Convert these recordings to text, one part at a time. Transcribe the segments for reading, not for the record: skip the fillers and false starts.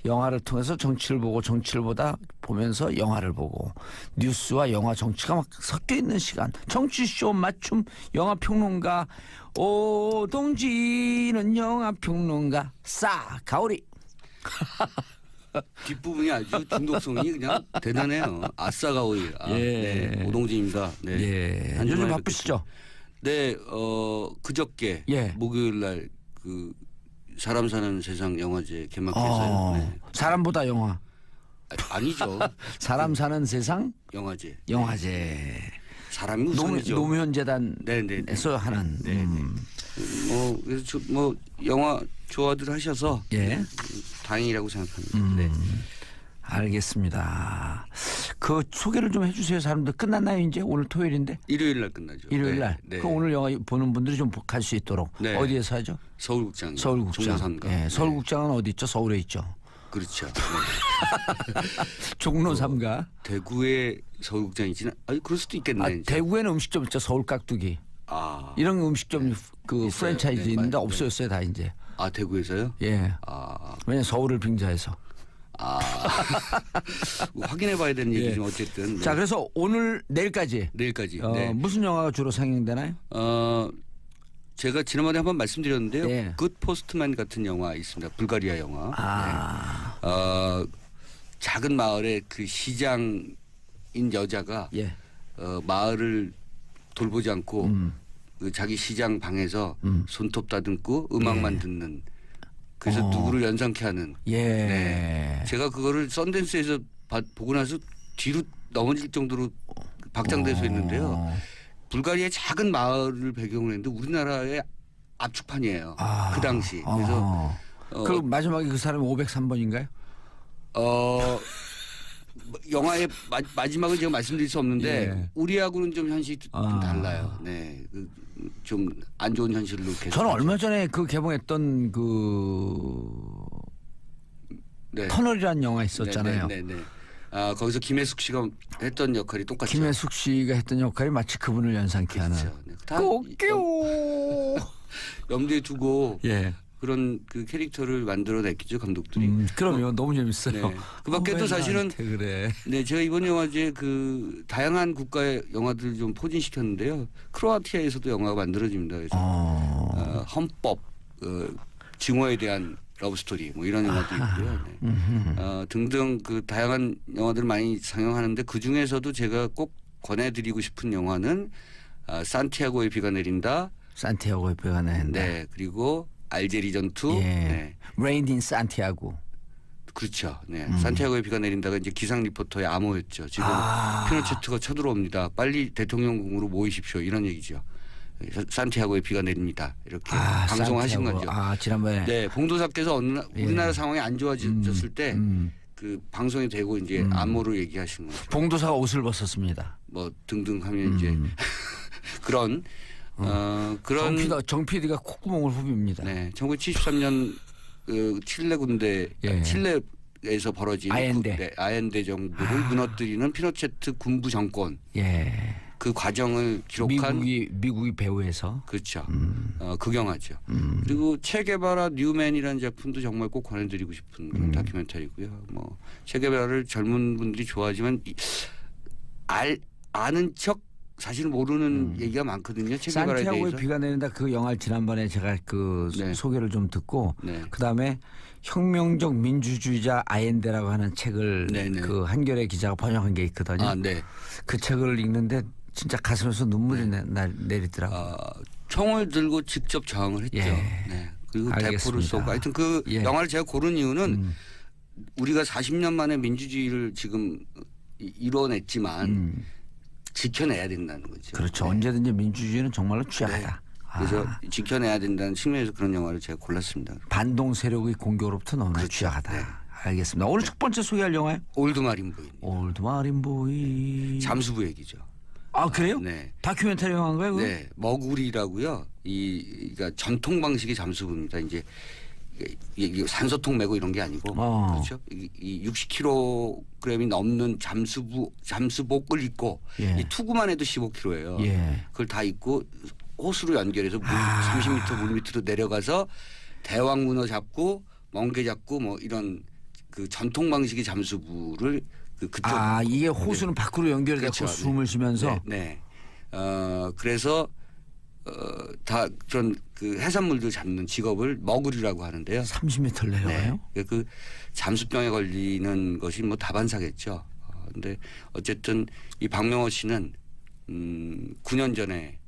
영화를 통해서 정치를 보고 정치를 보면서 영화를 보고 뉴스와 영화 정치가 막 섞여 있는 시간. 정치쇼 맞춤 영화평론가 오동진은 영화평론가 가오리. 뒷부분이 아주 중독성이 그냥 대단해요. 아싸가오리. 예. 네, 오동진입니다. 네. 예. 요즘 바쁘시죠? 네, 그저께 예. 목요일 날 그 사람 사는 세상 영화제 개막해서요. 네. 사람보다 영화. 아니죠. 사람 사는 세상 영화제. 사람이 우선이죠. 노무현 재단에서 하는. 그래서 뭐 영화 좋아들 하셔서 예. 다행이라고 생각합니다. 네. 알겠습니다. 그 소개를 좀 해주세요. 사람들 끝났나요 이제? 오늘 토요일인데? 일요일 날 끝나죠. 일요일 날. 네. 그 오늘 영화 보는 분들이 좀 갈 수 있도록 네. 어디에서 하죠? 서울극장. 서울극장. 예. 네. 서울극장은 어디 있죠? 서울에 있죠. 그렇죠. 네. 종로 3가. 대구에 서울극장이지는 그럴 수도 있겠네. 대구에는 음식점 있죠. 서울 깍두기. 이런 음식점 그 프랜차이즈 있는데 없어졌어요 다 이제. 대구에서요? 예. 왜냐 서울을 빙자해서. 확인해봐야 되는 얘기지만 어쨌든. 네. 자 그래서 오늘 내일까지. 네. 무슨 영화가 주로 상영되나요? 제가 지난번에 한번 말씀드렸는데요. 네. 굿 포스트맨 같은 영화 있습니다. 불가리아 영화. 네. 작은 마을의 그 시장인 여자가 마을을 돌보지 않고 그 자기 시장 방에서 손톱 다듬고 음악만 듣는. 그래서 누구를 연상케 하는. 네. 제가 그거를 썬댄스에서 보고 나서 뒤로 넘어질 정도로 박장돼서 했는데요. 불가리아의 작은 마을을 배경으로 했는데 우리나라의 압축판이에요. 그 당시. 그래서 그 마지막에 그 사람이 503번인가요? 영화의 마지막은 제가 말씀드릴 수 없는데 우리하고는 좀 현실이 좀 달라요. 네. 좀 안 좋은 현실로 계속. 저는 얼마 전에 그 개봉했던 터널이라는 영화 있었잖아요. 네. 거기서 김혜숙 씨가 했던 역할이 똑같죠. 김혜숙 씨가 했던 역할이 마치 그분을 연상케 하는. 꼭요. 염두에 두고 그런 그 캐릭터를 만들어냈겠죠 감독들이. 그럼요. 너무 재밌어요. 네. 그밖에도 사실은 그래. 네, 제가 이번 영화제 그 다양한 국가의 영화들을 좀 포진시켰는데요. 크로아티아에서도 영화가 만들어집니다. 그래서 헌법, 증오에 대한 러브스토리 뭐 이런 영화도 있고요. 네. 등등 그 다양한 영화들 많이 상영하는데 그 중에서도 제가 꼭 권해드리고 싶은 영화는 산티아고의 비가 내린다. 산티아고의 비가 내린다. 네, 그리고 알제리 전투. 네. Rain in Santiago. 그렇죠. 네. 산티아고의 비가 내린다가 이제 기상 리포터의 암호였죠. 지금 피노체트가 쳐들어옵니다. 빨리 대통령궁으로 모이십시오. 이런 얘기죠. 산티아고의 비가 내립니다. 이렇게 방송하신 거죠. 지난번에. 네, 봉도사께서 우리나라 상황이 안 좋아졌을 때 그 방송이 되고 이제 암호로 얘기하신 거죠. 봉도사가 옷을 벗었습니다. 뭐 등등 하면 이제 그런 정 PD가 콧구멍을 후빕니다. 네, 1973년 칠레 군대 칠레에서 벌어진 아엔데 정부를 무너뜨리는 피노체트 군부 정권. 그 과정을 기록한 미국이 배후에서 그렇죠. 극영화죠. 그리고 체게바라 뉴맨이라는 작품도 정말 꼭 권해드리고 싶은 그런 다큐멘터리고요. 뭐 체게바라를 젊은 분들이 좋아하지만 아는 척 사실 모르는 얘기가 많거든요. 체게바라에 대해서. 산티아고의 비가 내린다 그 영화를 지난번에 제가 그 소개를 좀 듣고 그다음에 혁명적 민주주의자 아엔데라고 하는 책을 그 한겨레 기자가 번역한 게 있거든요. 그 책을 읽는데 진짜 가슴에서 눈물이 내리더라고요. 총을 들고 직접 저항을 했죠. 네. 그리고 대포를 쏘고 하여튼 그 영화를 제가 고른 이유는 우리가 40년 만에 민주주의를 지금 이뤄냈지만 지켜내야 된다는 거죠. 그렇죠. 언제든지 민주주의는 정말로 취약하다. 그래서 지켜내야 된다는 측면에서 그런 영화를 제가 골랐습니다. 반동 세력의 공격으로부터 너무나 취약하다. 알겠습니다. 오늘 첫 번째 소개할 영화요? 올드 마린보이. 올드 마린보이. 잠수부 얘기죠. 그래요? 네. 다큐멘터리 영화인가요? 그거? 네. 머구리라고요. 그러니까 전통 방식의 잠수부입니다. 이제 산소통 메고 이런 게 아니고 그렇죠. 이 60kg이 넘는 잠수복을 입고 이 투구만 해도 15kg예요. 그걸 다 입고 호수로 연결해서 30m 물 밑으로 내려가서 대왕 문어 잡고 멍게 잡고 뭐 이런 그 전통 방식의 잠수부를 그쪽 이게 호수는 밖으로 연결이 되고 그렇죠. 숨을 쉬면서 네. 그래서 다 그런 그 해산물들 잡는 직업을 머구리라고 하는데요. 30m를 내려가요? 네. 그 잠수병에 걸리는 것이 뭐 다반사겠죠. 근데 어쨌든 이 박명호 씨는 9년 전에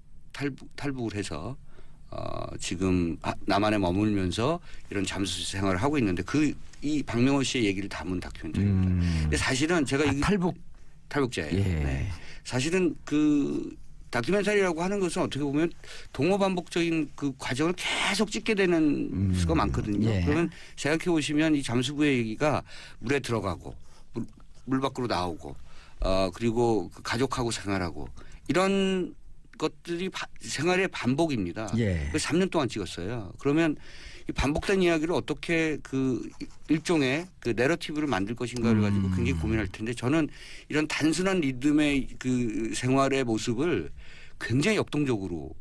탈북을 해서 지금 남한에 머물면서 이런 잠수 생활을 하고 있는데 이 박명호 씨의 얘기를 담은 다큐멘터리입니다. 근데 사실은 제가 탈북자예요. 예. 네. 사실은 그 다큐멘터리라고 하는 것은 어떻게 보면 동호 반복적인 그 과정을 계속 찍게 되는 수가 많거든요. 예. 그러면 생각해 보시면 이 잠수부의 얘기가 물에 들어가고 물 밖으로 나오고 그리고 그 가족하고 생활하고 이런 것들이 생활의 반복입니다. 예. 그래서 3년 동안 찍었어요. 그러면 이 반복된 이야기를 어떻게 그 일종의 그 내러티브를 만들 것인가를 가지고 굉장히 고민할 텐데 저는 이런 단순한 리듬의 그 생활의 모습을 굉장히 역동적으로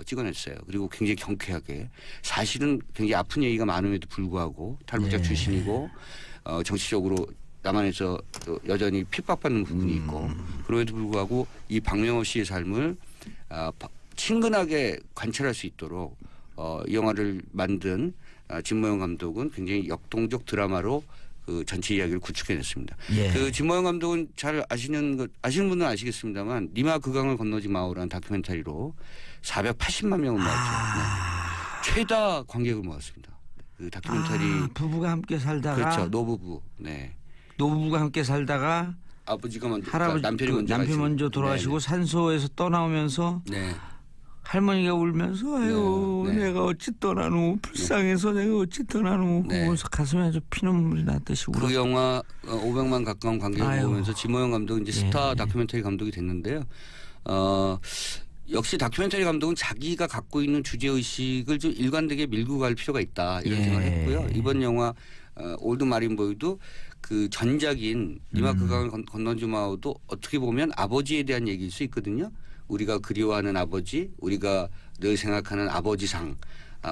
찍어냈어요. 그리고 굉장히 경쾌하게 사실은 굉장히 아픈 얘기가 많음에도 불구하고 탈북자 출신이고 정치적으로 남한에서 여전히 핍박받는 부분이 있고 그럼에도 불구하고 이 박명호 씨의 삶을 친근하게 관찰할 수 있도록 이 영화를 만든 진모영 감독은 굉장히 역동적 드라마로 그 전체 이야기를 구축해냈습니다. 예. 그 진모영 감독은 잘 아시는 분은 아시겠습니다만 니마 그 강을 건너지 마오라는 다큐멘터리로 480만 명을 모았죠. 네. 최다 관객을 모았습니다. 그 다큐멘터리 부부가 함께 살다가 그렇죠. 노부부. 네. 노부부가 함께 살다가 아버지가 먼저 남편이 먼저 돌아가시고 네네. 산소에서 떠나오면서 할머니가 울면서 아유 내가 어찌 떠나누 불쌍해서 내가 어찌 떠나누 그러면서 가슴에 아주 피눈물이 나듯이 울었어요. 그 영화 500만 가까운 관객을 보면서 진모영 감독은 이제 스타 다큐멘터리 감독이 됐는데요. 역시 다큐멘터리 감독은 자기가 갖고 있는 주제의식을 좀 일관되게 밀고 갈 필요가 있다 이런 생각을 했고요. 이번 영화 올드 마린보이도 그 전작인 니마 그 강을 건너지 마오도 어떻게 보면 아버지에 대한 얘기일 수 있거든요. 우리가 그리워하는 아버지, 우리가 늘 생각하는 아버지상,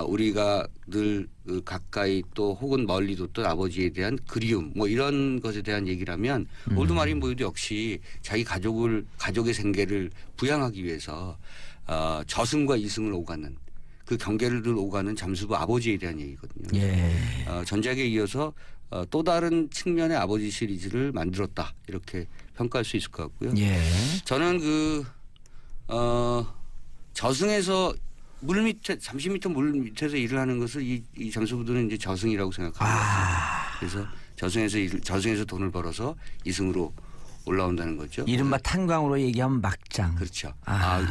우리가 늘 가까이 또 혹은 멀리 뒀던 아버지에 대한 그리움 뭐 이런 것에 대한 얘기라면 올드 마린보이도 역시 자기 가족의 생계를 부양하기 위해서 저승과 이승을 오가는 그 경계를 오가는 잠수부 아버지에 대한 얘기거든요. 예. 전작에 이어서 또 다른 측면의 아버지 시리즈를 만들었다 이렇게 평가할 수 있을 것 같고요. 예. 저는 저승에서 물 밑에 30m 물 밑에서 일을 하는 것을 이 잠수부들은 이제 저승이라고 생각합니다. 그래서 저승에서 돈을 벌어서 이승으로 올라온다는 거죠. 이른바 탄광으로 얘기하면 막장. 그렇죠.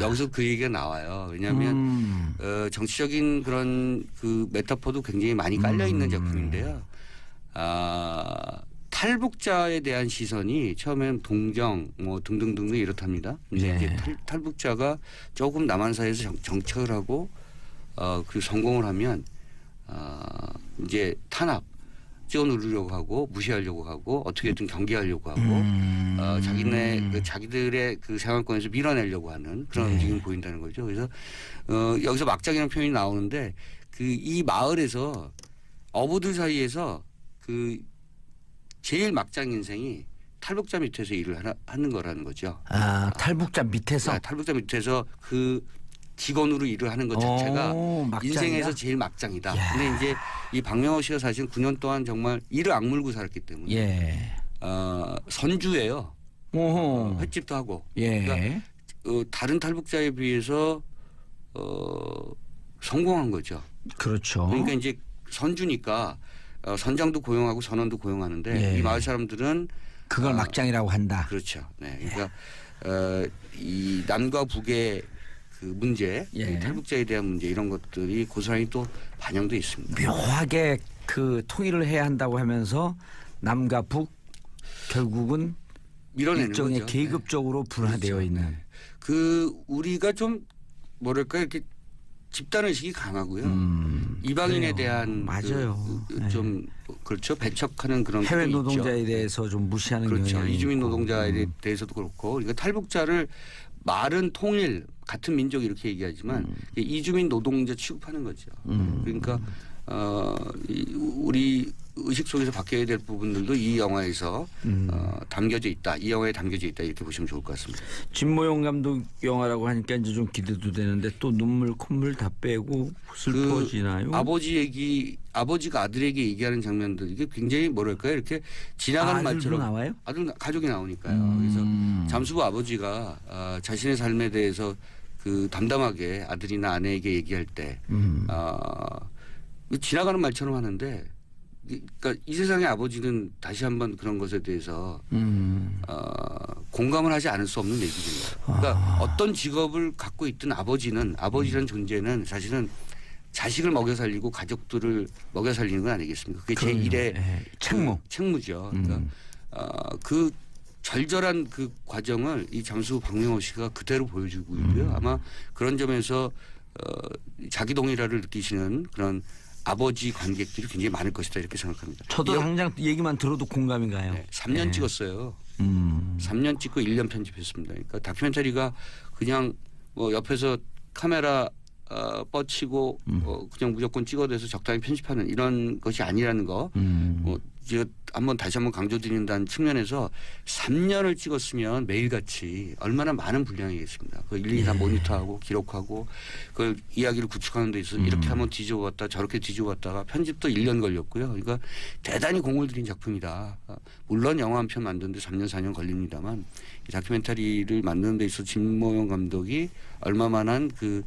여기서 그 얘기가 나와요. 왜냐하면 정치적인 그런 그 메타포도 굉장히 많이 깔려 있는 작품인데요. 탈북자에 대한 시선이 처음엔 동정 뭐 등등등 이렇답니다. 근데 이제 탈북자가 조금 남한 사회에서 정착을 하고 그리고 성공을 하면 이제 탄압 찍어누르려고 하고 무시하려고 하고 어떻게든 경계하려고 하고 자기들의 그 생활권에서 밀어내려고 하는 그런 움직임이 보인다는 거죠. 그래서 여기서 막장이라는 표현이 나오는데 그 이 마을에서 어부들 사이에서 그 제일 막장 인생이 탈북자 밑에서 일을 하는 거라는 거죠. 탈북자 밑에서? 탈북자 밑에서 그 직원으로 일을 하는 것 자체가 인생에서 제일 막장이다. 근데 이제 이 박명호 씨가 사실 9년 동안 정말 이를 악물고 살았기 때문에 선주예요. 횟집도 하고. 그러니까 다른 탈북자에 비해서 성공한 거죠. 그렇죠. 그러니까 이제 선주니까 선장도 고용하고 선원도 고용하는데 이 마을 사람들은 그걸 막장이라고 한다. 그렇죠. 네. 그러니까 이 남과 북의 그 문제, 탈북자에 대한 문제 이런 것들이 고스란히 또 반영돼 있습니다. 묘하게 그 통일을 해야 한다고 하면서 남과 북 결국은 밀어내는 일종의 거죠. 계급적으로 분화되어 그렇죠. 있는. 그 우리가 좀 뭐랄까 이렇게 집단 의식이 강하고요. 이방인에 대한 맞아요. 좀 그렇죠. 배척하는 그런 해외 노동자에 대해서 좀 무시하는 그렇죠. 경향이 이주민 있고. 노동자에 대해서도 그렇고 그러니까 탈북자를 말은 통일 같은 민족 이렇게 얘기하지만 이주민 노동자 취급하는 거죠. 그러니까 우리 의식 속에서 바뀌어야 될 부분들도 이 영화에서 담겨져 있다. 이 영화에 담겨져 있다 이렇게 보시면 좋을 것 같습니다. 진모영 감독 영화라고 하니까 이제 좀 기대도 되는데 또 눈물 콧물 다 빼고 슬퍼지나요? 그 아버지가 아들에게 얘기하는 장면들 이게 굉장히 뭐랄까요 이렇게 지나가는 말처럼 나와요? 아들 가족이 나오니까요. 그래서 잠수부 아버지가 자신의 삶에 대해서 그 담담하게 아들이나 아내에게 얘기할 때 지나가는 말처럼 하는데 그러니까 이 세상의 아버지는 다시 한번 그런 것에 대해서 공감을 하지 않을 수 없는 얘기죠. 그러니까 어떤 직업을 갖고 있든 아버지라는 존재는 사실은 자식을 먹여 살리고 가족들을 먹여 살리는 건 아니겠습니까? 그게 제1의 책무죠. 그러니까 그 절절한 그 과정을 이 잠수 박명호 씨가 그대로 보여주고 있고요. 아마 그런 점에서 자기 동일화를 느끼시는 그런 아버지 관객들이 굉장히 많을 것이다 이렇게 생각합니다. 저도 당장 얘기만 들어도 공감이 가요. 네, 3년 찍었어요. 3년 찍고 1년 편집했습니다. 그러니까 다큐멘터리가 그냥 뭐 옆에서 카메라 뻗치고 그냥 무조건 찍어대서 적당히 편집하는 이런 것이 아니라는 거 제가 다시 한번 강조드린다는 측면에서 3년을 찍었으면 매일같이 얼마나 많은 분량이겠습니다. 그 일일이 다 모니터하고 기록하고 그 이야기를 구축하는 데 있어서 이렇게 한번 뒤집어봤다 저렇게 뒤집어봤다가 편집도 1년 걸렸고요. 그러니까 대단히 공을 들인 작품이다. 물론 영화 한 편 만드는데 3년 4년 걸립니다만 이 다큐멘터리를 만드는 데 있어서 진모영 감독이 얼마만한 그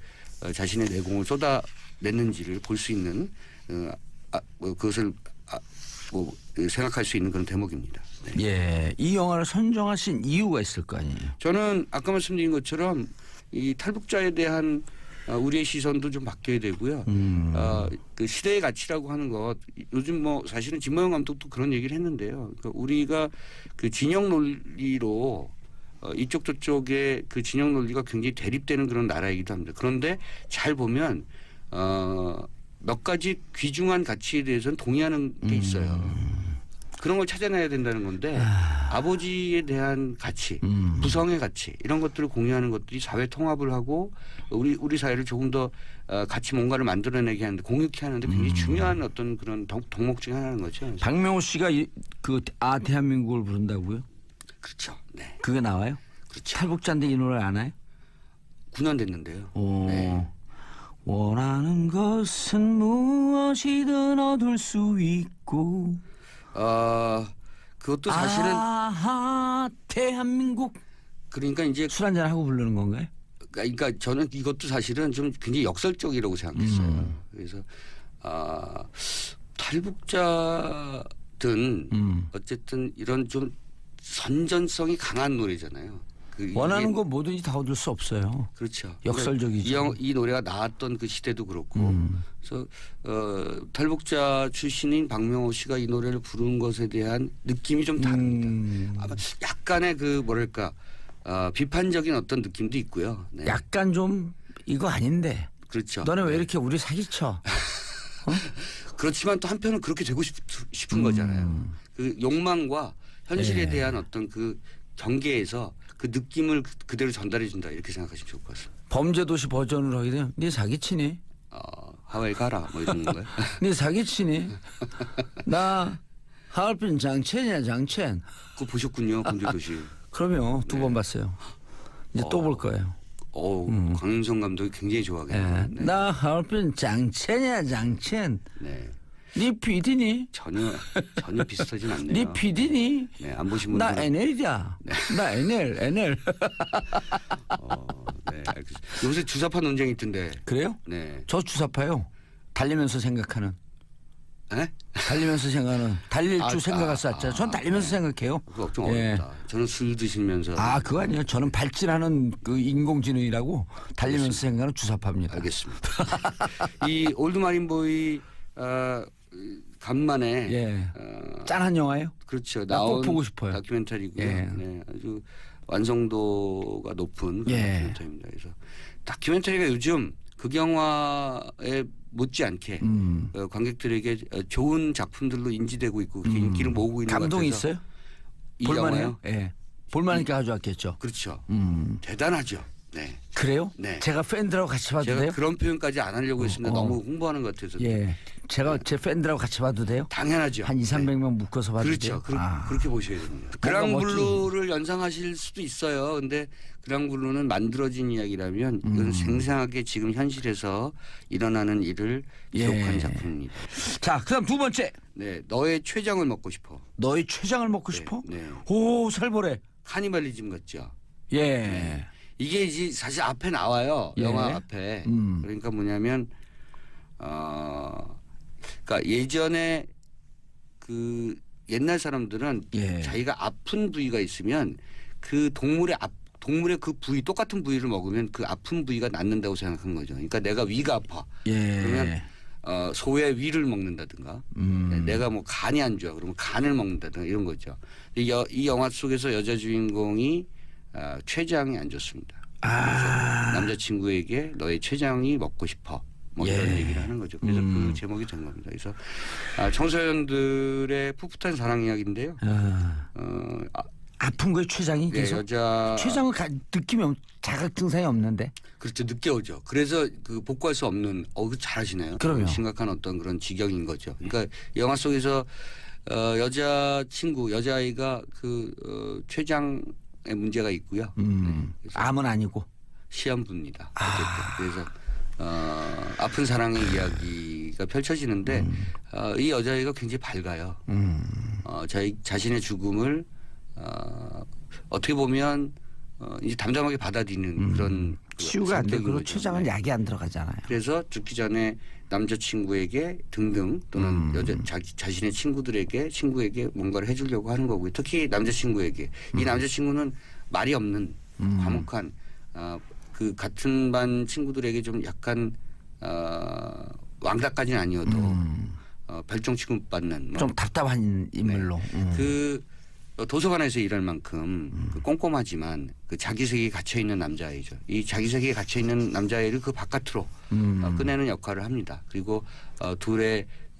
자신의 내공을 쏟아냈는지를 볼 수 있는 그것을 생각할 수 있는 그런 대목입니다. 네. 예, 이 영화를 선정하신 이유가 있을 거 아니에요. 저는 아까 말씀드린 것처럼 이 탈북자에 대한 우리의 시선도 좀 바뀌어야 되고요. 그 시대의 가치라고 하는 것 요즘 뭐 사실은 진모영 감독도 그런 얘기를 했는데요. 그러니까 우리가 그 진영 논리로 이쪽 저쪽의 그 진영 논리가 굉장히 대립되는 그런 나라이기도 합니다. 그런데 잘 보면 몇 가지 귀중한 가치에 대해서는 동의하는 게 있어요. 그런 걸 찾아내야 된다는 건데 아버지에 대한 가치, 부성의 가치 이런 것들을 공유하는 것들이 사회 통합을 하고 우리 사회를 조금 더 같이 뭔가를 만들어내게 하는데 공유케 하는데 굉장히 중요한 어떤 그런 덕목 중에 하나인 거죠. 박명호 씨가 대한민국을 부른다고요? 그렇죠. 네. 그게 나와요? 그렇죠. 탈북자인데 이 노래 아나요? 9년 됐는데요. 네. 원하는 것은 무엇이든 얻을 수 있고. 그것도 사실은 대한민국. 그러니까 이제 술 한잔 하고 부르는 건가요? 그러니까 저는 이것도 사실은 좀 굉장히 역설적이라고 생각했어요. 그래서 탈북자든 어쨌든 이런 좀 선전성이 강한 노래잖아요. 원하는 거 뭐든지 다 얻을 수 없어요. 그렇죠. 역설적이죠. 이 노래가 나왔던 그 시대도 그렇고 그래서 탈북자 출신인 박명호 씨가 이 노래를 부르는 것에 대한 느낌이 좀 다릅니다. 아마 약간의 그 뭐랄까 비판적인 어떤 느낌도 있고요. 네. 약간 좀 이거 아닌데. 그렇죠. 너네 왜 이렇게 우리 사기쳐? 그렇지만 또 한편은 그렇게 되고 싶은 거잖아요. 그 욕망과 현실에 대한 어떤 그 경계에서 그 느낌을 그대로 전달해 준다 이렇게 생각하시면 좋을 것 같습니다. 범죄도시 버전으로 하게 되면 네 사기치니? 하와이 가라 뭐 이런 건가요? 네 사기치니? 나 하얼빈 장첸이야 장첸. 그거 보셨군요 범죄도시. 그럼요. 2번 봤어요. 이제 또 볼 거예요. 강윤성 감독이 굉장히 좋아하겠네요. 네. 나 하얼빈 장첸이야 장첸. 네. 네 PD니? 전혀 비슷하진 않네요. 네 PD니? 네, 안 보신 분들. 나 NL이야. 네. 나 NL. 네, 알겠습니다. 요새 주사파 논쟁이 있던데. 그래요? 네. 저 주사파요. 달리면서 생각하는. 네? 달리면서 생각하는. 달릴 줄 생각할 수 없잖아요. 전 달리면서 생각해요. 그거 좀 어렵다. 저는 술 드시면서. 그거 아니에요. 저는 발진하는 그 인공지능이라고 달리면서 생각하는 주사파입니다. 알겠습니다. 이 올드마린보이 간만에 짠한 영화예요? 그렇죠. 꼭 보고 싶어요. 다큐멘터리고요. 네, 아주 완성도가 높은 다큐멘터리입니다. 그래서 다큐멘터리가 요즘 극영화에 못지않게 관객들에게 좋은 작품들로 인지되고 있고 인기를 모으고 있는 것 같아서. 감동이 있어요? 볼만해요? 예. 볼만하니까 가져왔겠죠. 그렇죠. 대단하죠. 네. 그래요? 네. 제가 팬들하고 같이 봐도 제가 돼요? 그런 표현까지 안 하려고 했습니다. 너무 홍보하는 것 같아서. 제가 제 팬들하고 같이 봐도 돼요? 당연하죠. 한 200~300명 묶어서 봐도 돼요? 그렇죠. 그렇게 보셔야 됩니다. 그랑블루를 연상하실 수도 있어요. 근데 그랑블루는 만들어진 이야기라면 이건 생생하게 지금 현실에서 일어나는 일을 기록한 작품입니다. 자, 그다음 두 번째. 네, 너의 췌장을 먹고 싶어. 너의 췌장을 먹고 싶어? 네. 오, 살벌해. 카니발리즘 같죠. 예. 네. 이게 이제 사실 앞에 나와요. 영화 앞에. 그러니까 뭐냐면 그러니까 예전에 그 옛날 사람들은 자기가 아픈 부위가 있으면 그 동물의 그 부위 똑같은 부위를 먹으면 그 아픈 부위가 낫는다고 생각한 거죠. 그러니까 내가 위가 아파. 그러면 소의 위를 먹는다든가 내가 뭐 간이 안 좋아 그러면 간을 먹는다든가 이런 거죠. 이 영화 속에서 여자 주인공이 췌장이 안 좋습니다. 남자친구에게 너의 췌장이 먹고 싶어. 뭐 이런 얘기를 하는 거죠. 그래서 그 제목이 된 겁니다. 그래서 청소년들의 풋풋한 사랑 이야기인데요. 아픈 거에 췌장이 계속? 여자 췌장은 느낌이 자각 증상이 없는데. 그렇죠. 늦게 오죠. 그래서 그 복구할 수 없는 잘하시네요. 그럼요. 심각한 어떤 그런 지경인 거죠. 그러니까 영화 속에서 여자아이가 그 췌장에 문제가 있고요. 암은 아니고 시한부입니다. 그래서 아픈 사랑의 이야기가 펼쳐지는데 이 여자아이가 굉장히 밝아요. 자신의 죽음을 어떻게 보면 이제 담담하게 받아들이는 그런 치유가 안 되고 췌장은 약이 안 들어가잖아요. 그래서 죽기 전에 남자친구에게 등등 또는 자신의 친구에게 뭔가를 해주려고 하는 거고요. 특히 남자친구에게 이 남자친구는 말이 없는 과묵한 그 같은 반 친구들에게 좀 약간 왕따까지는 아니어도 별종 취급받는 좀 답답한 인물로. 그 도서관에서 일할 만큼 그 꼼꼼하지만 그 자기 세계에 갇혀 있는 남자아이죠. 이 자기 세계에 갇혀 있는 남자아이를 그 바깥으로 꺼내는 역할을 합니다. 그리고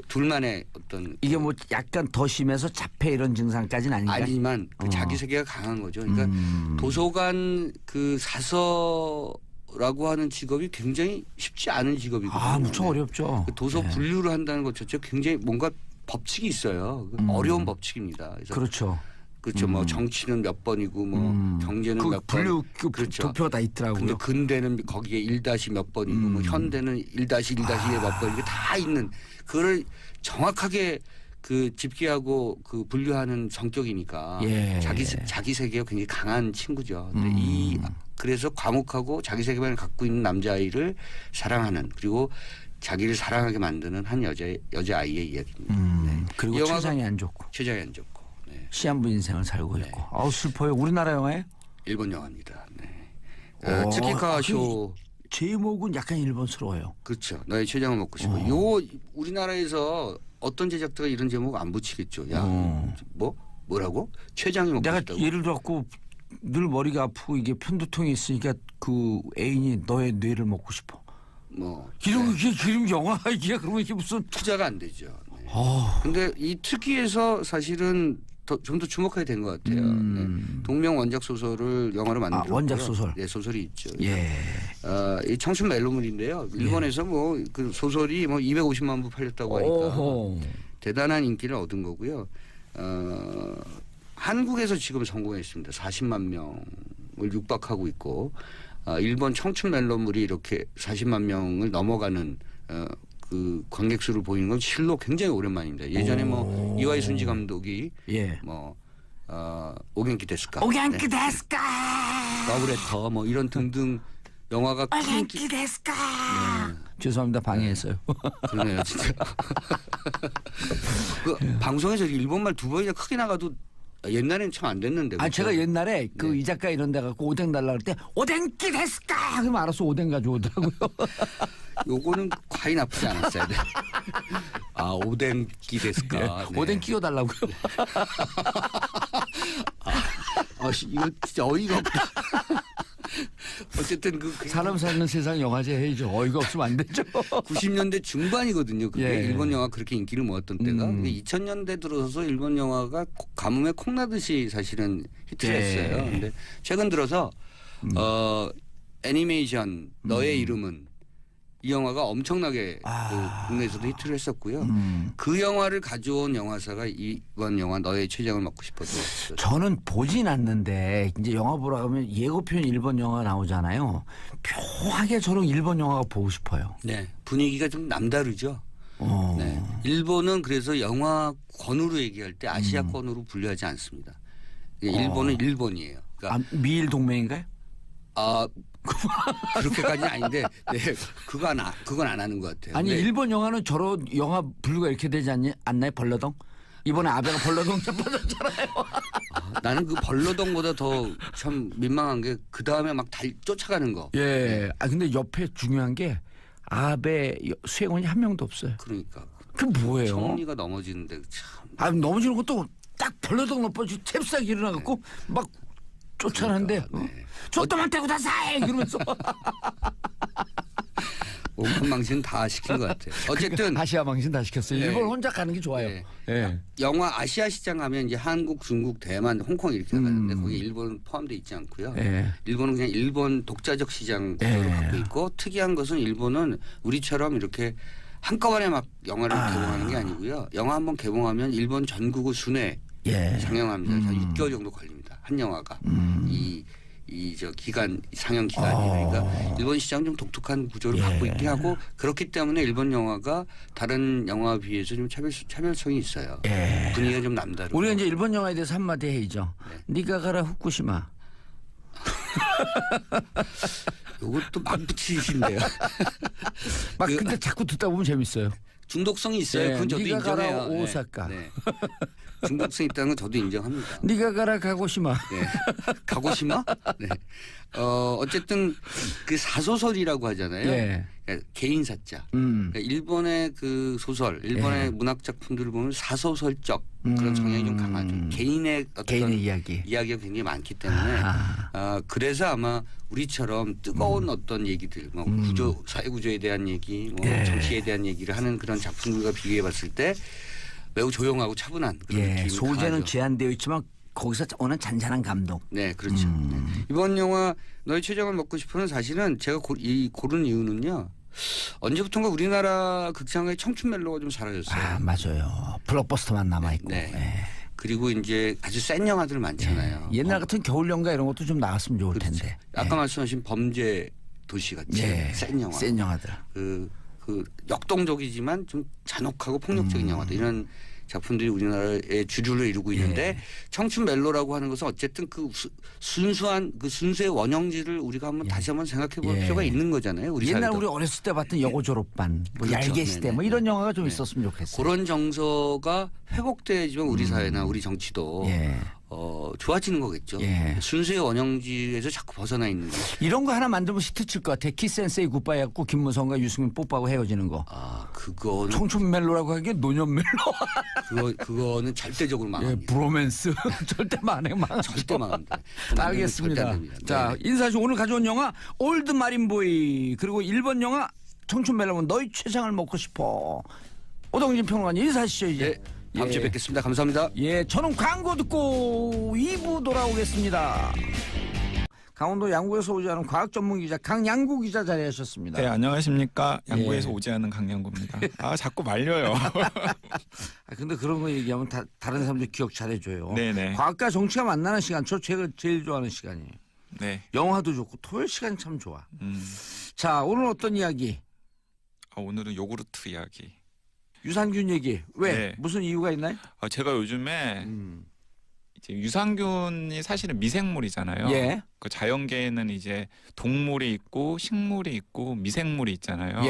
둘만의 어떤 이게 뭐 약간 더 심해서 자폐 이런 증상까지는 아닌가요? 아니지만 그 자기 세계가 강한 거죠. 그러니까 도서관 그 사서라고 하는 직업이 굉장히 쉽지 않은 직업이거든요. 무척 어렵죠. 그 도서 분류를 한다는 것 자체가 굉장히 뭔가 법칙이 있어요. 어려운 법칙입니다. 그래서 그렇죠. 그렇죠. 뭐 정치는 몇 번이고 뭐 경제는 몇 번. 분류 그렇죠. 도표가 다 있더라고요. 근데 근대는 거기에 1- 몇 번이고 뭐 현대는 1-1-1 몇 번 이게 다 있는 그걸 정확하게 그 집계하고 그 분류하는 성격이니까 자기 세계가 굉장히 강한 친구죠. 근데 그래서 과묵하고 자기 세계관을 갖고 있는 남자아이를 사랑하는 그리고 자기를 사랑하게 만드는 한 여자아이의 이야기입니다. 그리고 췌장이 안 좋고. 췌장이 안 좋고. 시한부 인생을 살고 있고. 슬퍼요. 우리나라 영화예요? 일본 영화입니다. 츠키카 쇼. 제목은 약간 일본스러워요. 그렇죠. 너의 췌장을 먹고 싶어. 요 우리나라에서 어떤 제작자가 이런 제목 안 붙이겠죠. 야, 뭐라고? 췌장이 먹고 내가 싶다고. 예를 들어갖고 늘 머리가 아프고 이게 편두통이 있으니까 그 애인이 너의 뇌를 먹고 싶어. 기름 영화 이게 그러면 이게 무슨 투자가 안 되죠. 근데 이 특기에서 사실은 좀 더 주목하게 된 것 같아요. 동명 원작 소설을 영화로 만들었고요. 원작 소설. 네, 소설이 있죠. 이 청춘 멜로물인데요. 일본에서 뭐 그 소설이 뭐 250만 부 팔렸다고 하니까 대단한 인기를 얻은 거고요. 한국에서 지금 성공했습니다. 40만 명을 육박하고 있고 일본 청춘 멜로물이 이렇게 40만 명을 넘어가는 그 관객 수를 보이는 건 실로 굉장히 오랜만입니다. 예전에 뭐 이와이 순지 감독이 뭐 오겐키 데스까, 오겐키 데스까, 러브레터 뭐 이런 등등 영화가 오겐키 데스까. 죄송합니다 방해했어요. 그러네요 진짜. 방송에서 일본말 두 번이나 크게 나가도 옛날에는 참 안 됐는데. 제가 옛날에 그 이 작가 이런 데 갖고 오뎅 달라 그럴 때 오뎅끼 데스까 그러면 알아서 오뎅 가져오더라고요. 요거는 과히 나쁘지 않았어야 돼. 오뎅끼 데스까. 오뎅 끼워 달라고요. 이거 진짜 어이가 없다. 어쨌든 사람 사는 세상 영화제 해야죠. 어이가 없으면 안 되죠. 90년대 중반이거든요. 그게 일본 영화 그렇게 인기를 모았던 때가. 2000년대 들어서 일본 영화가 가뭄에 콩나듯이 사실은 히트를 했어요. 근데 최근 들어서 애니메이션 너의 이름은 이 영화가 엄청나게 그 국내에서도 히트를 했었고요. 그 영화를 가져온 영화사가 이번 영화 너의 췌장을 먹고 싶어도. 저는 보진 않는데 이제 영화 보러 가면 예고편 일본 영화 나오잖아요. 묘하게 저는 일본 영화가 보고 싶어요. 네, 분위기가 좀 남다르죠. 네, 일본은 그래서 영화권으로 얘기할 때 아시아권으로 분류하지 않습니다. 일본은 일본이에요. 그러니까 미일 동맹인가요? 그렇게까지는 아닌데, 네, 그건 안 하는 것 같아요. 아니, 일본 영화는 저런 영화 분류가 이렇게 되지 않나요? 벌러덩? 이번에 아베가 벌러덩 잡아줬잖아요. 나는 그 벌러덩보다 더 참 민망한 게 그 다음에 막 쫓아가는 거. 예. 근데 옆에 중요한 게 아베 수행원이 한 명도 없어요. 그러니까. 그 뭐예요? 총리가 넘어지는데 참. 넘어지는 것도 딱 벌러덩 넘어지고 잽싸게 일어나갖고 막 쫓아나는데 저또만 떼고 다 사해 이러면서 온갖 망신 다 시킨 것 같아요. 어쨌든 아시아 망신 다 시켰어요. 네. 일본 혼자 가는 게 좋아요. 네. 네. 영화 아시아 시장 가면 이제 한국, 중국, 대만, 홍콩 이렇게 나가는데 거기 일본 포함되어 있지 않고요. 네. 일본은 그냥 일본 독자적 시장으로 갖고 있고 특이한 것은 일본은 우리처럼 이렇게 한꺼번에 막 영화를 개봉하는 게 아니고요. 영화 한번 개봉하면 일본 전국을 순회 상영합니다. 한 6개월 정도 걸립니다. 한 영화가 저 기간 상영 기간이 그러니까 일본 시장은 좀 독특한 구조를 갖고 있게 하고 그렇기 때문에 일본 영화가 다른 영화에 비해서 좀 차별성이 있어요. 분위기가 좀 남다르고. 우리가 이제 일본 영화에 대해서 한마디 해야죠. 네가 가라 후쿠시마. 이것도 막 붙이신데요. 막 근데 자꾸 듣다 보면 재밌어요. 중독성이 있어요. 그건 저도 네가 인정해요. 가라 오사카. 네. 중독성 있다는 건 저도 인정합니다. 네가 가라 가고시마. 네. 가고시마? 네. 어쨌든 그 사소설이라고 하잖아요. 그러니까 개인사자. 그러니까 일본의 그 소설, 일본의 문학 작품들을 보면 사소설적 그런 성향이 좀 강하죠. 개인의 어떤 이야기가 굉장히 많기 때문에 그래서 아마 우리처럼 뜨거운 어떤 얘기들, 뭐 사회 구조에 대한 얘기, 뭐 정치에 대한 얘기를 하는 그런 작품들과 비교해봤을 때 매우 조용하고 차분한 그런 느낌이 소재는 강하죠. 제한되어 있지만 거기서 오는 잔잔한 감동. 네, 그렇죠. 네. 이번 영화 너의 췌장을 먹고 싶어는 사실은 제가 고른 이유는요. 언제부턴가 우리나라 극장의 청춘 멜로가 좀 사라졌어요. 맞아요. 블록버스터만 남아있고. 그리고 이제 아주 센 영화들 많잖아요. 옛날 같은 겨울연가 이런 것도 좀 나왔으면 좋을 텐데. 아까 말씀하신 범죄 도시 같이 센 영화. 센 영화들. 그 역동적이지만 좀 잔혹하고 폭력적인 영화들 이런 작품들이 우리나라의 주류를 이루고 있는데 청춘 멜로라고 하는 것은 어쨌든 그 순수의 원형지를 우리가 다시 한번 생각해 볼 필요가 있는 거잖아요. 우리 옛날 사회도. 우리 어렸을 때 봤던 여고 졸업반, 뭐 그렇죠. 얄개 시대 뭐 이런 영화가 좀 있었으면 좋겠어요. 그런 정서가 회복돼야지만 우리 사회나 우리 정치도 좋아지는 거겠죠. 순수의 원형지에서 자꾸 벗어나 있는 거. 이런 거 하나 만들면 히트 칠 것 같아. 키센세이 굿바이 했고 김무성과 유승민 뽀뽀하고 헤어지는 거. 그거는 청춘 멜로라고 하기엔 노년 멜로. 그거는 절대적으로 망합니다. 브로맨스 절대 망해. 절대 망합니다. 알겠습니다. 자, 인사시 오늘 가져온 영화 올드 마린보이 그리고 일본 영화 청춘 멜로는 너희 췌장을 먹고 싶어. 오동진 평론가님 인사하시죠 이제. 다음 주에 뵙겠습니다. 감사합니다. 저는 광고 듣고 2부 돌아오겠습니다. 강원도 양구에서 오지 않은 과학 전문 기자 강양구 기자 자리하셨습니다. 네, 안녕하십니까. 양구에서 오지 않은 강양구입니다. 자꾸 말려요. 근데 그런 거 얘기하면 다른 사람들 기억 잘해줘요. 네네. 과학과 정치가 만나는 시간, 제가 제일 좋아하는 시간이에요. 네. 영화도 좋고 토요일 시간이 참 좋아. 자, 오늘 어떤 이야기? 오늘은 요구르트 이야기. 유산균 얘기. 왜? 무슨 이유가 있나요? 제가 요즘에 이제 유산균이 사실은 미생물이잖아요. 그 자연계에는 이제 동물이 있고 식물이 있고 미생물이 있잖아요.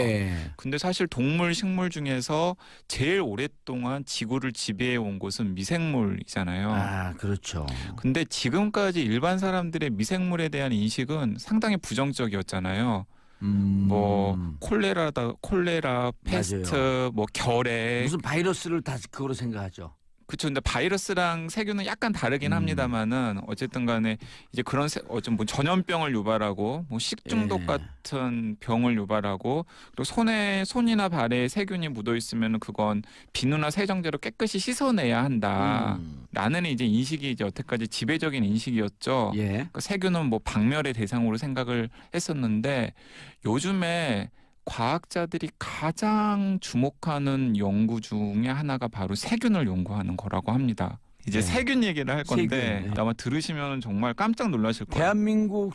근데 사실 동물, 식물 중에서 제일 오랫동안 지구를 지배해 온 것은 미생물이잖아요. 그렇죠. 근데 지금까지 일반 사람들의 미생물에 대한 인식은 상당히 부정적이었잖아요. 뭐 콜레라, 패스트, 맞아요. 뭐 결핵 무슨 바이러스를 다 그거로 생각하죠. 그렇죠. 근데 바이러스랑 세균은 약간 다르긴 합니다만은 어쨌든 간에 이제 그런 뭐 전염병을 유발하고 뭐 식중독 같은 병을 유발하고 그리고 손이나 발에 세균이 묻어 있으면 그건 비누나 세정제로 깨끗이 씻어내야 한다라는 이제 인식이 이제 여태까지 지배적인 인식이었죠. 그 세균은 뭐 박멸의 대상으로 생각을 했었는데 요즘에 과학자들이 가장 주목하는 연구 중에 하나가 바로 세균을 연구하는 거라고 합니다. 이제 세균 얘기를 할 건데 세균, 아마 들으시면 정말 깜짝 놀라실 거예요. 대한민국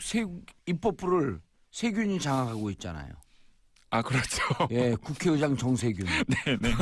입법부를 세균이 장악하고 있잖아요. 아, 그렇죠. 예, 국회의장 정세균. 네네.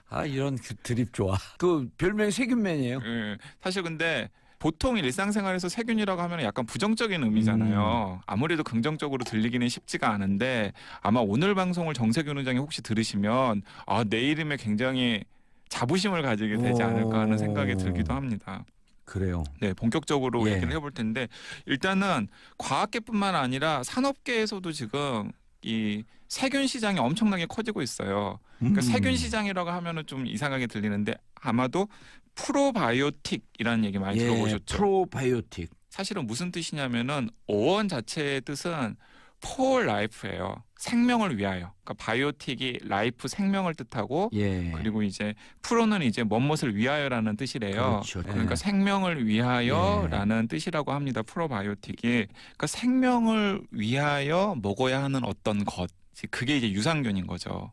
아, 이런 드립 좋아. 그 별명이 세균맨이에요. 네, 사실 근데 보통 일상생활에서 세균이라고 하면 약간 부정적인 의미잖아요. 아무래도 긍정적으로 들리기는 쉽지가 않은데 아마 오늘 방송을 정세균 의장이 혹시 들으시면 내 이름에 굉장히 자부심을 가지게 되지 않을까 하는 생각이 들기도 합니다. 그래요. 네, 본격적으로 얘기를 해볼 텐데 일단은 과학계뿐만 아니라 산업계에서도 지금 이 세균 시장이 엄청나게 커지고 있어요. 그러니까 세균 시장이라고 하면은 좀 이상하게 들리는데 아마도 프로바이오틱이라는 얘기 많이 들어보셨죠? 프로바이오틱. 사실은 무슨 뜻이냐면은 어원 자체의 뜻은 for life예요. 생명을 위하여. 그러니까 바이오틱이 라이프 생명을 뜻하고 그리고 이제 프로는 이제 무엇을 위하여라는 뜻이래요. 그렇죠. 그러니까 생명을 위하여라는 뜻이라고 합니다. 프로바이오틱이. 그러니까 생명을 위하여 먹어야 하는 어떤 것. 그게 이제 유산균인 거죠.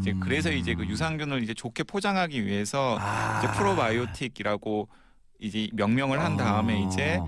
이제 그래서 이제 그 유산균을 이제 좋게 포장하기 위해서 이제 프로바이오틱이라고 이제 명명을 한 다음에 이제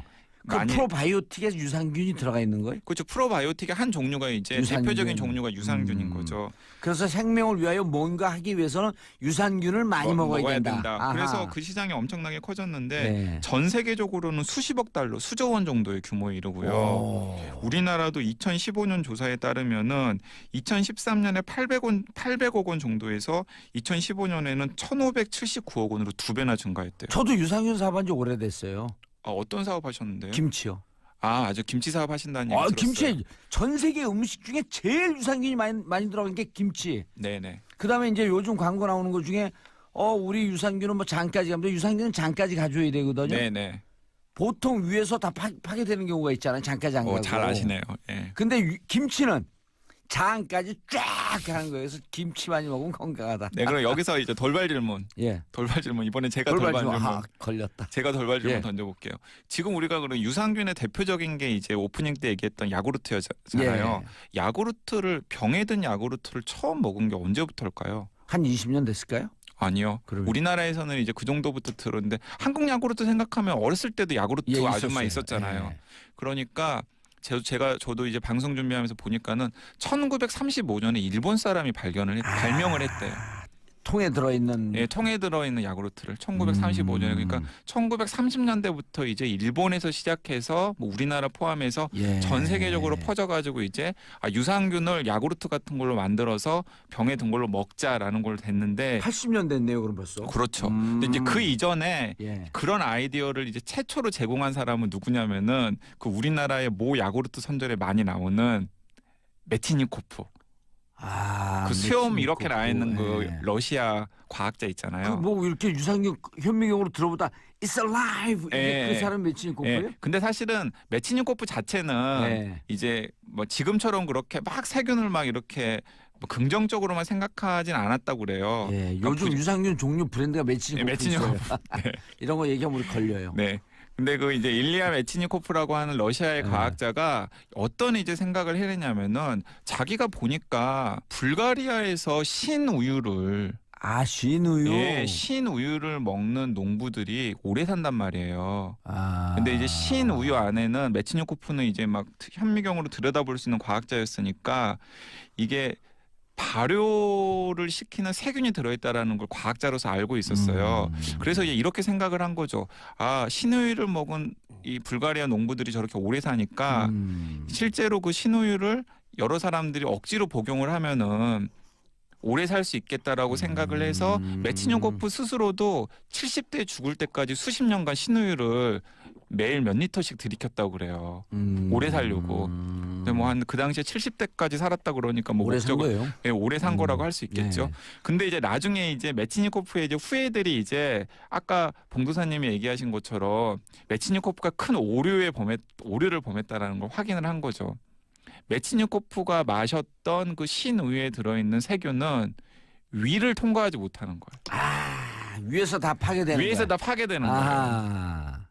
그 프로바이오틱에 유산균이 들어가 있는 거예요? 그렇죠. 프로바이오틱의 한 종류가 이제 유산균. 대표적인 종류가 유산균인 거죠. 그래서 생명을 위하여 뭔가 하기 위해서는 유산균을 많이 먹어야 된다. 그래서 그 시장이 엄청나게 커졌는데 전 세계적으로는 수십억 달러, 수조 원 정도의 규모에 이르고요. 우리나라도 2015년 조사에 따르면은 2013년에 800억 원 정도에서 2015년에는 1,579억 원으로 2배나 증가했대요. 저도 유산균 사업한 지 오래됐어요. 어떤 사업 하셨는데요? 김치요. 아주 김치 사업 하신다는 얘기 들었어요. 김치 전 세계 음식 중에 제일 유산균이 많이 들어간 게 김치. 네네. 그다음에 이제 요즘 광고 나오는 것 중에 우리 유산균은 뭐 장까지 가면 유산균은 장까지 가져야 되거든요. 네네. 보통 위에서 다 파괴되는 경우가 있잖아요. 장까지 안 가고. 잘 아시네요. 예. 근데 김치는 장까지 쫙 가는 거예요. 그래서 김치 많이 먹으면 건강하다. 네, 그럼 여기서 이제 돌발 질문. 돌발 질문. 이번에 제가 돌발 질문. 걸렸다. 제가 돌발 질문 던져볼게요. 지금 우리가 그런 유산균의 대표적인 게 이제 오프닝 때 얘기했던 야구르트였잖아요. 야구르트를 병에 든 야구르트를 처음 먹은 게 언제부터일까요? 한 20년 됐을까요? 아니요. 그러면. 우리나라에서는 이제 그 정도부터 들었는데 한국 야구르트 생각하면 어렸을 때도 야구르트 아줌마 있었잖아요. 그러니까 저도 이제 방송 준비하면서 보니까는 1935년에 일본 사람이 발명을 했대요. 통에 들어있는. 통에 들어있는 야구르트를 1935년에 그러니까 1930년대부터 이제 일본에서 시작해서 뭐 우리나라 포함해서 전 세계적으로 퍼져가지고 이제 유산균을 야구르트 같은 걸로 만들어서 병에 든 걸로 먹자라는 걸 됐는데 80년 됐네요, 그럼 벌써. 그렇죠. 근데 이제 그 이전에 그런 아이디어를 이제 최초로 제공한 사람은 누구냐면은 그 우리나라의 모 야구르트 선전에 많이 나오는 메티니코프. 그 수염 이렇게 나 있는 그 러시아 과학자 있잖아요. 뭐 이렇게 유산균 현미경으로 들어보다 It's alive. 그 사람 메치니코프예요? 근데 사실은 메치니코프 자체는 이제 뭐 지금처럼 그렇게 막 세균을 막 이렇게 뭐 긍정적으로만 생각하진 않았다고 그래요. 요즘 유산균 종류 브랜드가 메치니코프. 이런 거 얘기하면 우리 걸려요. 네. 근데 그 이제 일리아 메치니코프라고 하는 러시아의 과학자가 어떤 이제 생각을 해내냐면은 자기가 보니까 불가리아에서 신우유를 신우유. 신우유를 먹는 농부들이 오래 산단 말이에요. 근데 이제 신우유 안에는 메치니코프는 이제 막 현미경으로 들여다볼 수 있는 과학자였으니까 이게 발효를 시키는 세균이 들어있다라는 걸 과학자로서 알고 있었어요. 그래서 이렇게 생각을 한 거죠. 신우유를 먹은 이 불가리아 농부들이 저렇게 오래 사니까 실제로 그 신우유를 여러 사람들이 억지로 복용을 하면은 오래 살 수 있겠다라고 생각을 해서 메치니코프 스스로도 70대 죽을 때까지 수십 년간 신우유를 매일 몇 리터씩 들이켰다고 그래요. 오래 살려고. 근데 뭐 한 그 당시에 70대까지 살았다 그러니까 뭐 오래 산 거예요? 오래 산 거라고 할 수 있겠죠. 근데 이제 나중에 이제 메치니코프의 이제 후예들이 이제 아까 봉도사님이 얘기하신 것처럼 메치니코프가 큰 오류를 범했다라는 걸 확인을 한 거죠. 메치니코프가 마셨던 그 신우유에 들어있는 세균은 위를 통과하지 못하는 거예요. 위에서 다 파괴되는 거예요. 위에서 다 파괴되는 거예요.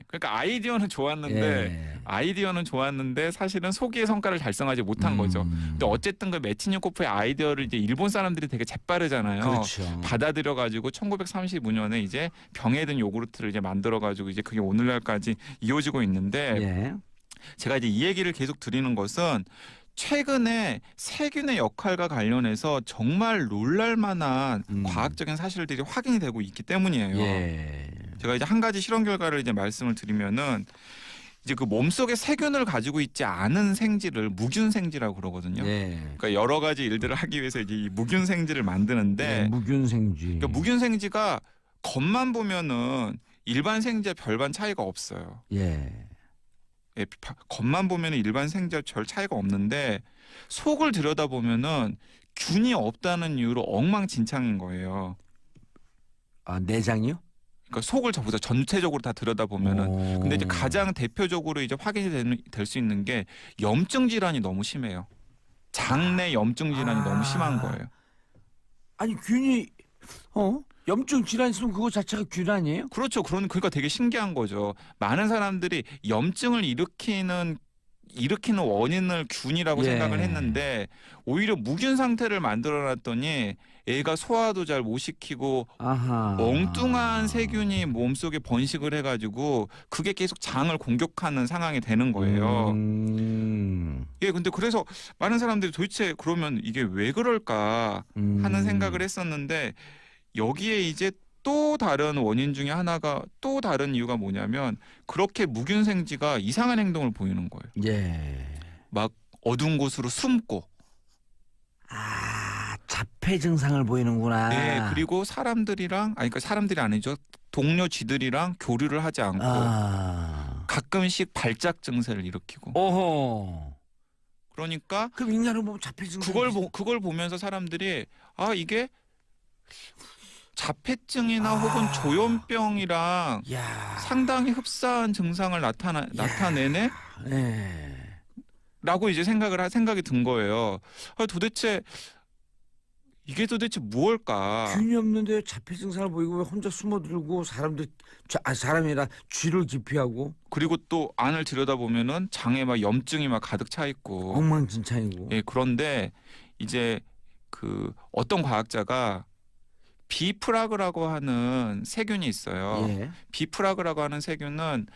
그러니까 아이디어는 좋았는데 아이디어는 좋았는데 사실은 소기의 성과를 달성하지 못한 거죠. 근데 어쨌든 그 메치니코프의 아이디어를 이제 일본 사람들이 되게 재빠르잖아요. 그렇죠. 받아들여 가지고 1935년에 이제 병에 든 요구르트를 이제 만들어 가지고 이제 그게 오늘날까지 이어지고 있는데 예. 제가 이제 이 얘기를 계속 드리는 것은 최근에 세균의 역할과 관련해서 정말 놀랄만한 과학적인 사실들이 확인이 되고 있기 때문이에요. 예. 제가 이제 한 가지 실험 결과를 이제 말씀을 드리면은 이제 그 몸속에 세균을 가지고 있지 않은 생지를 무균 생지라고 그러거든요. 예. 그러니까 여러 가지 일들을 하기 위해서 이제 이 무균 생지를 만드는데 예, 무균 생지. 그러니까 무균 생지가 겉만 보면은 일반 생지와 별반 차이가 없어요. 예. 예, 겉만 보면은 일반 생지와 별 차이가 없는데 속을 들여다보면은 균이 없다는 이유로 엉망진창인 거예요. 아, 내장이요? 그러니까 속을 보자 전체적으로 다 들여다보면은 근데 이제 가장 대표적으로 이제 확인이 될 수 있는 게 염증 질환이 너무 심해요. 장내 염증 질환이 너무 심한 거예요. 아니 균이 염증 질환 있으면 그거 자체가 균 아니에요? 그렇죠. 그러니까 되게 신기한 거죠. 많은 사람들이 염증을 일으키는 원인을 균이라고 생각을 했는데 오히려 무균 상태를 만들어놨더니 애가 소화도 잘 못 시키고 엉뚱한 세균이 몸속에 번식을 해가지고 그게 계속 장을 공격하는 상황이 되는 거예요. 예, 근데 그래서 많은 사람들이 도대체 그러면 이게 왜 그럴까 하는 생각을 했었는데 여기에 이제 또 다른 원인 중에 하나가 또 다른 이유가 뭐냐면 그렇게 무균 생지가 이상한 행동을 보이는 거예요. 예. 막 어두운 곳으로 숨고. 자폐 증상을 보이는구나. 네, 그리고 그러니까 사람들이 아니죠. 동료 쥐들이랑 교류를 하지 않고 가끔씩 발작 증세를 일으키고. 어허. 그러니까 그럼 인간은 보면 자폐 증상. 그걸 보면서 사람들이 이게 자폐증이나 혹은 조현병이랑 상당히 흡사한 증상을 나타내네? 라고 이제 생각이 든 거예요. 이게 도대체 무엇일까? 균이 없는데 자폐 증상을 보이고 왜 혼자 숨어들고 사람이라 쥐를 기피하고 그리고 또 안을 들여다보면은 장에 막 염증이 막 가득 차 있고 엉망진창이고. 예, 그런데 이제 그 어떤 과학자가 비프라그라고 하는 세균이 있어요. 예. 비프라그라고 하는 세균은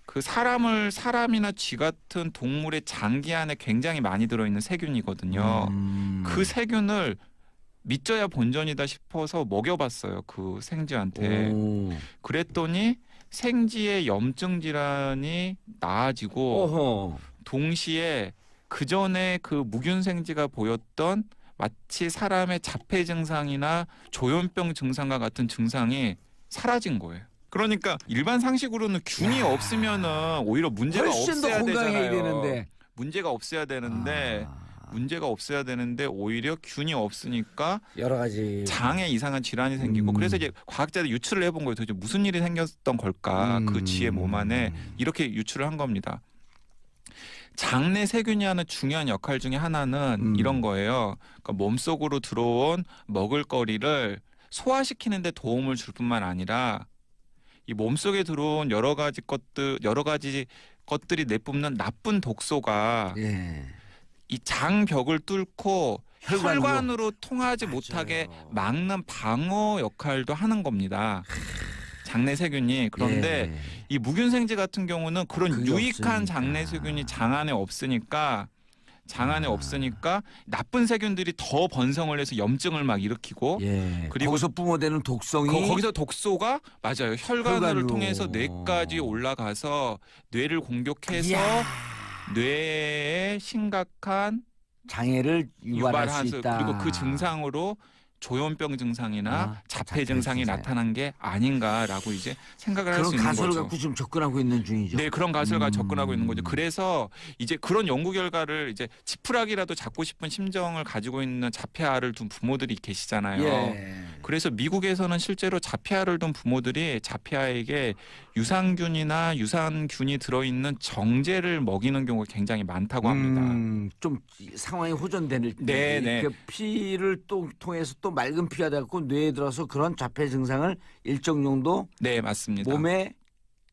그 사람이나 쥐 같은 동물의 장기 안에 굉장히 많이 들어있는 세균이거든요. 그 세균을 믿져야 본전이다 싶어서 먹여봤어요. 그 생쥐한테. 그랬더니 생쥐의 염증 질환이 나아지고 동시에 그 전에 그 무균 생쥐가 보였던 마치 사람의 자폐 증상이나 조현병 증상과 같은 증상이 사라진 거예요. 그러니까 일반 상식으로는 균이 없으면은 오히려 문제가 없어야 되잖아요. 문제가 없어야 되는데 오히려 균이 없으니까 여러 가지 장에 이상한 질환이 생기고 그래서 이제 과학자들이 유추를 해본 거예요. 도대체 무슨 일이 생겼던 걸까? 그 쥐의 몸 안에 이렇게 유추를 한 겁니다. 장내 세균이 하는 중요한 역할 중에 하나는 이런 거예요. 그러니까 몸속으로 들어온 먹을거리를 소화시키는 데 도움을 줄 뿐만 아니라 이 몸속에 들어온 여러 가지 것들이 내뿜는 나쁜 독소가 이 장벽을 뚫고 혈관으로 통하지 못하게 막는 방어 역할도 하는 겁니다. 장내 세균이. 그런데 이 무균생지 같은 경우는 그런 유익한 장내 세균이 장 안에 없으니까 나쁜 세균들이 더 번성을 해서 염증을 막 일으키고 그리고 거기서 뿜어대는 독성이 거기서 독소가 맞아요. 혈관을 통해서 뇌까지 올라가서 뇌를 공격해서 뇌에 심각한 장애를 유발할 수 있다. 그리고 그 증상으로 조현병 증상이나 자폐 증상이 나타난 게 아닌가라고 이제 생각을 할 수 있는 거죠. 그런 가설을 갖고 지금 접근하고 있는 중이죠. 네, 그런 가설을 갖고 접근하고 있는 거죠. 그래서 이제 그런 연구 결과를 이제 지푸라기라도 잡고 싶은 심정을 가지고 있는 자폐아를 둔 부모들이 계시잖아요. 그래서 미국에서는 실제로 자폐아를 둔 부모들이 자폐아에게 유산균이나 유산균이 들어있는 정제를 먹이는 경우가 굉장히 많다고 합니다. 좀 상황이 호전될 때 그 피를 또 통해서 또 맑은 피가 돼갖고 뇌에 들어서 그런 자폐 증상을 일정 정도 맞습니다. 몸에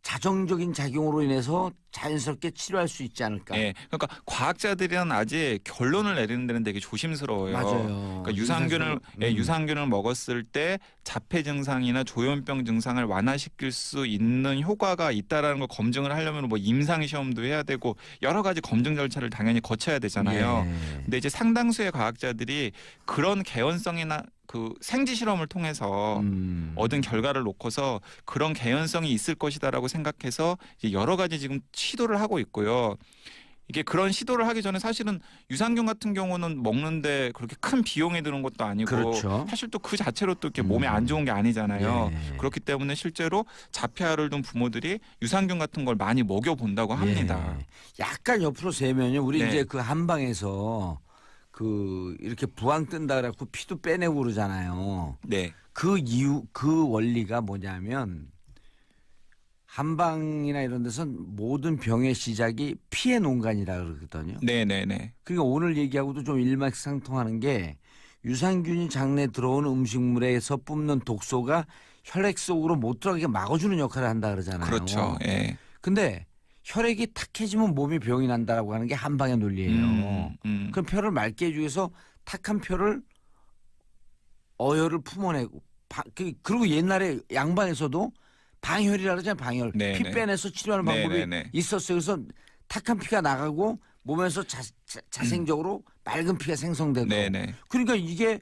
자정적인 작용으로 인해서 자연스럽게 치료할 수 있지 않을까. 네, 그러니까 과학자들은 아직 결론을 내리는 데는 되게 조심스러워요. 맞아요. 그러니까 유산균을 먹었을 때 자폐 증상이나 조현병 증상을 완화시킬 수 있는 효과가 있다라는 걸 검증을 하려면 뭐 임상 시험도 해야 되고 여러 가지 검증 절차를 당연히 거쳐야 되잖아요. 예. 근데 이제 상당수의 과학자들이 그런 개연성이나 그 생지 실험을 통해서 얻은 결과를 놓고서 그런 개연성이 있을 것이다라고 생각해서 이제 여러 가지 지금 시도를 하고 있고요. 이게 그런 시도를 하기 전에 사실은 유산균 같은 경우는 먹는데 그렇게 큰 비용이 드는 것도 아니고 그렇죠. 사실 또 그 자체로 또 이렇게 몸에 안 좋은 게 아니잖아요. 예. 그렇기 때문에 실제로 자폐아를 둔 부모들이 유산균 같은 걸 많이 먹여본다고 합니다. 예. 약간 옆으로 세면요. 우리 네. 이제 그 한방에서 그 이렇게 부항 뜬다 그래갖고 피도 빼내고 그러잖아요. 네. 그 이유 그 원리가 뭐냐면 한방이나 이런 데선 모든 병의 시작이 피의 논간이라 그러거든요. 네네네. 그러니까 오늘 얘기하고도 좀 일맥상통하는 게 유산균이 장내에 들어오는 음식물에서 뿜는 독소가 혈액 속으로 못 들어가게 막아주는 역할을 한다 그러잖아요. 그렇죠. 예. 근데 혈액이 탁해지면 몸이 병이 난다라고 하는 게 한방의 논리예요. 그럼 표를 맑게 해주기 위해서 탁한 표를 어혈을 품어내고 그리고 옛날에 양방에서도 방혈이라 그러잖아요. 방혈. 네네. 피 빼내서 치료하는 방법이 네네네. 있었어요. 그래서 탁한 피가 나가고 몸에서 자생적으로 맑은 피가 생성되고 네네. 그러니까 이게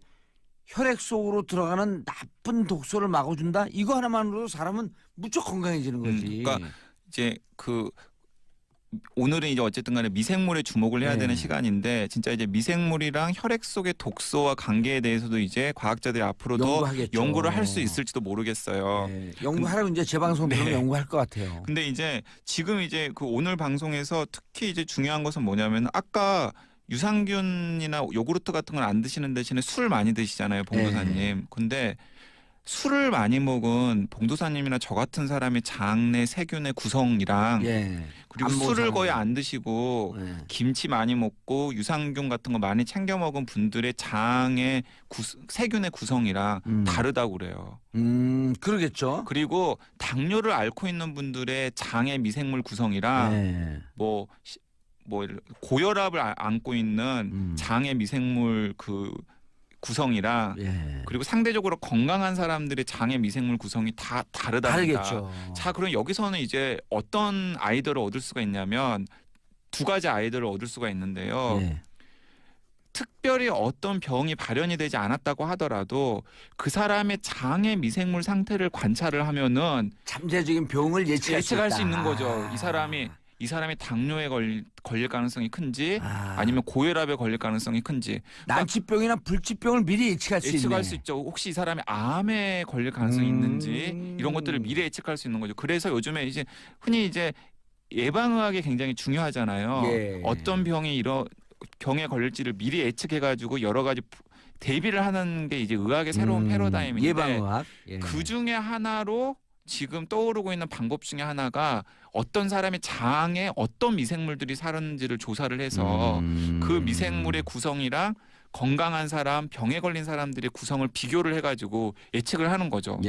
혈액 속으로 들어가는 나쁜 독소를 막아준다. 이거 하나만으로도 사람은 무척 건강해지는 거지. 그러니까 이제 그 오늘은 이제 어쨌든 간에 미생물에 주목을 해야 네. 되는 시간인데 진짜 이제 미생물이랑 혈액 속의 독소와 관계에 대해서도 이제 과학자들이 앞으로 더 연구하겠죠. 연구를 할 수 있을지도 모르겠어요. 네. 연구하라고 이제 재방송 들으면 네. 연구할 것 같아요. 근데 이제 지금 이제 그 오늘 방송에서 특히 이제 중요한 것은 뭐냐면 아까 유산균이나 요구르트 같은 걸 안 드시는 대신에 술 많이 드시잖아요, 봉도사님. 네. 근데 술을 많이 먹은 봉도사님이나 저 같은 사람의 장내 세균의 구성이랑 예. 그리고 술을 거의 안 드시고 김치 많이 먹고 유산균 같은 거 많이 챙겨 먹은 분들의 장의 세균의 구성이랑 다르다고 그래요. 그러겠죠. 그리고 당뇨를 앓고 있는 분들의 장의 미생물 구성이랑 뭐 고혈압을 앓고 있는 장의 미생물 그 구성이랑 그리고 상대적으로 건강한 사람들의 장의 미생물 구성이 다 다르답니다. 다르겠죠. 자, 그럼 여기서는 이제 어떤 아이디어를 얻을 수가 있냐면 두 가지 아이디어를 얻을 수가 있는데요. 특별히 어떤 병이 발현이 되지 않았다고 하더라도 그 사람의 장의 미생물 상태를 관찰을 하면은 잠재적인 병을 예측할 수 있는 거죠. 이 사람이 당뇨에 걸릴 가능성이 큰지 아니면 고혈압에 걸릴 가능성이 큰지. 난치병이나 불치병을 미리 예측할 수 있죠. 혹시 이 사람이 암에 걸릴 가능성이 있는지 이런 것들을 미리 예측할 수 있는 거죠. 그래서 요즘에 이제 흔히 이제 예방의학이 굉장히 중요하잖아요. 어떤 병에 걸릴지를 미리 예측해가지고 여러 가지 대비를 하는 게 이제 의학의 새로운 패러다임인데 예방의학. 그 중에 하나로 지금 떠오르고 있는 방법 중에 하나가 어떤 사람의 장에 어떤 미생물들이 사는지를 조사를 해서 그 미생물의 구성이랑 건강한 사람, 병에 걸린 사람들의 구성을 비교를 해가지고 예측을 하는 거죠.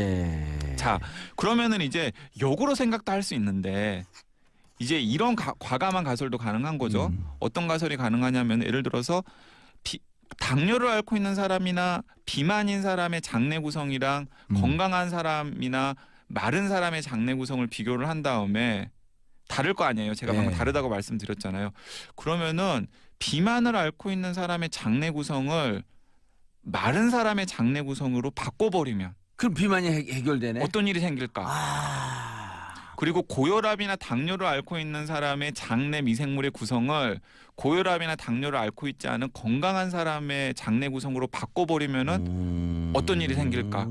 자, 그러면은 이제 역으로 생각도 할 수 있는데 이제 이런 과감한 가설도 가능한 거죠. 어떤 가설이 가능하냐면 예를 들어서 당뇨를 앓고 있는 사람이나 비만인 사람의 장내 구성이랑 건강한 사람이나 마른 사람의 장내 구성을 비교를 한 다음에 다를 거 아니에요. 제가 방금 다르다고 말씀드렸잖아요. 그러면은 비만을 앓고 있는 사람의 장내 구성을 마른 사람의 장내 구성으로 바꿔버리면 그럼 비만이 해결되네. 어떤 일이 생길까? 그리고 고혈압이나 당뇨를 앓고 있는 사람의 장내 미생물의 구성을 고혈압이나 당뇨를 앓고 있지 않은 건강한 사람의 장내 구성으로 바꿔버리면은 어떤 일이 생길까?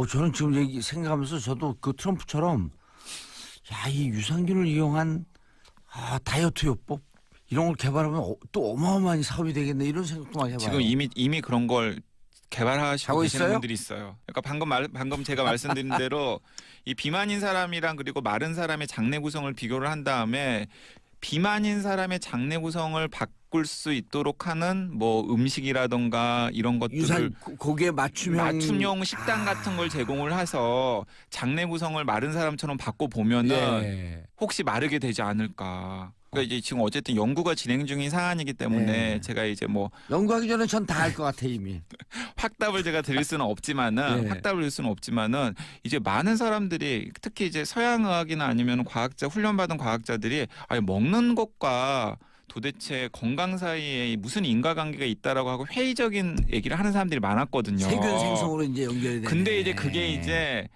저는 지금 생각하면서 저도 그 트럼프처럼 이 유산균을 이용한 다이어트 요법 이런 걸 개발하면 또 어마어마한 사업이 되겠네 이런 생각도 많이 해봐요. 지금 이미 그런 걸 개발하시고 계시는 있어요? 분들이 있어요. 그러니까 방금 제가 말씀드린 대로 이 비만인 사람이랑 그리고 마른 사람의 장내 구성을 비교를 한 다음에 비만인 사람의 장내 구성을 바꿀 수 있도록 하는 뭐 음식이라던가 이런 것들을 유산 거기에 맞춤형 식단 같은 걸 제공을 해서 장내 구성을 마른 사람처럼 바꿔 보면은 혹시 마르게 되지 않을까. 그러니까 이제 지금 어쨌든 연구가 진행 중인 사안이기 때문에 제가 이제 뭐 연구하기 전에 전 다 알 것 같아 이미. 확답을 제가 드릴 수는 없지만은 확답을 드릴 수는 없지만은 이제 많은 사람들이 특히 이제 서양 의학이나 아니면 과학자 훈련받은 과학자들이 아니 먹는 것과 도대체 건강 사이에 무슨 인과관계가 있다라고 하고 회의적인 얘기를 하는 사람들이 많았거든요. 세균 생성으로 이제 연결이 되네. 근데 이제 그게 이제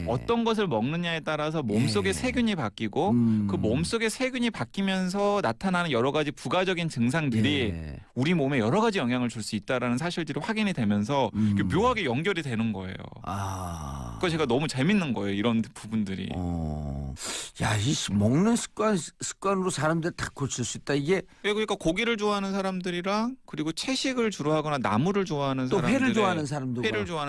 어떤 것을 먹느냐에 따라서 몸속의 세균이 바뀌고 그 몸속의 세균이 바뀌면서 나타나는 여러 가지 부가적인 증상들이 우리 몸에 여러 가지 영향을 줄 수 있다라는 사실들이 확인이 되면서 묘하게 연결이 되는 거예요. 그거 제가 너무 재밌는 거예요. 이런 부분들이. 야, 이 먹는 습관으로 사람들 다 고칠 수 있다. 이게 그러니까 고기를 좋아하는 사람들이랑 그리고 채식을 주로 하거나 나물을 좋아하는 또 사람들, 회를 좋아하는 사람도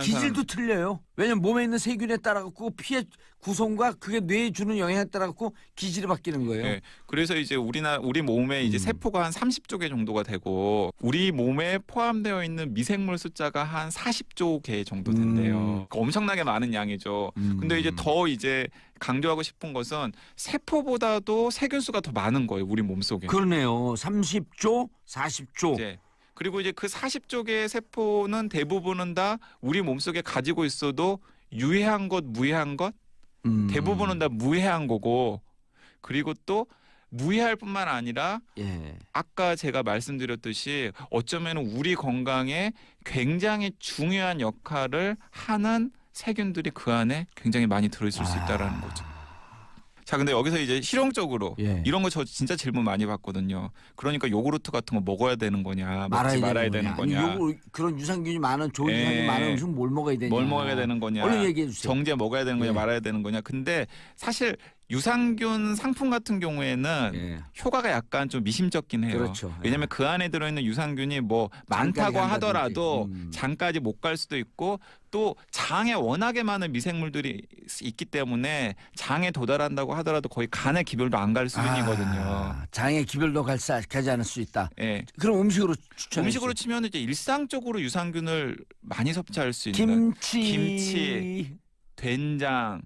기질도 틀려요. 왜냐면 몸에 있는 세균에 따라 갖고 피의 구성과 그게 뇌에 주는 영향에 따라 갖고 기질이 바뀌는 거예요. 네. 그래서 이제 우리 몸에 이제 세포가 한 30조 개 정도가 되고 우리 몸에 포함되어 있는 미생물 숫자가 한 40조 개 정도 된대요. 엄청나게 많은 양이죠. 근데 이제 더 이제 강조하고 싶은 것은 세포보다도 세균 수가 더 많은 거예요. 우리 몸속에. 그러네요. 30조, 40조. 네. 그리고 이제 그 40조 개의 세포는 대부분은 다 우리 몸속에 가지고 있어도 유해한 것, 무해한 것 대부분은 다 무해한 거고 그리고 또 무해할 뿐만 아니라 아까 제가 말씀드렸듯이 어쩌면 우리 건강에 굉장히 중요한 역할을 하는 세균들이 그 안에 굉장히 많이 들어있을 수 있다는 거죠. 자, 근데 여기서 이제 실용적으로 이런 거 저 진짜 질문 많이 받거든요. 그러니까 요구르트 같은 거 먹어야 되는 거냐, 먹지 말아야 되는 거냐. 아니, 그런 유산균이 많은 좋은 유산균이 많은 음식 뭘 먹어야 되냐. 뭘 먹어야 되는 거냐. 얼른 얘기해 주세요. 정제 먹어야 되는 거냐, 말아야 되는 거냐. 근데 사실 유산균 상품 같은 경우에는 효과가 약간 좀 미심쩍긴 해요. 그렇죠. 왜냐하면 그 안에 들어있는 유산균이 뭐 많다고 하더라도 장까지 못 갈 수도 있고 또 장에 워낙에 많은 미생물들이 있기 때문에 장에 도달한다고 하더라도 거의 간의 기별도 안 갈 수준이거든요. 장의 기별도 가지 않을 수 있다. 네. 그럼 음식으로 추천해 음식으로 치면 이제 일상적으로 유산균을 많이 섭취할 수 있는 김치. 된장,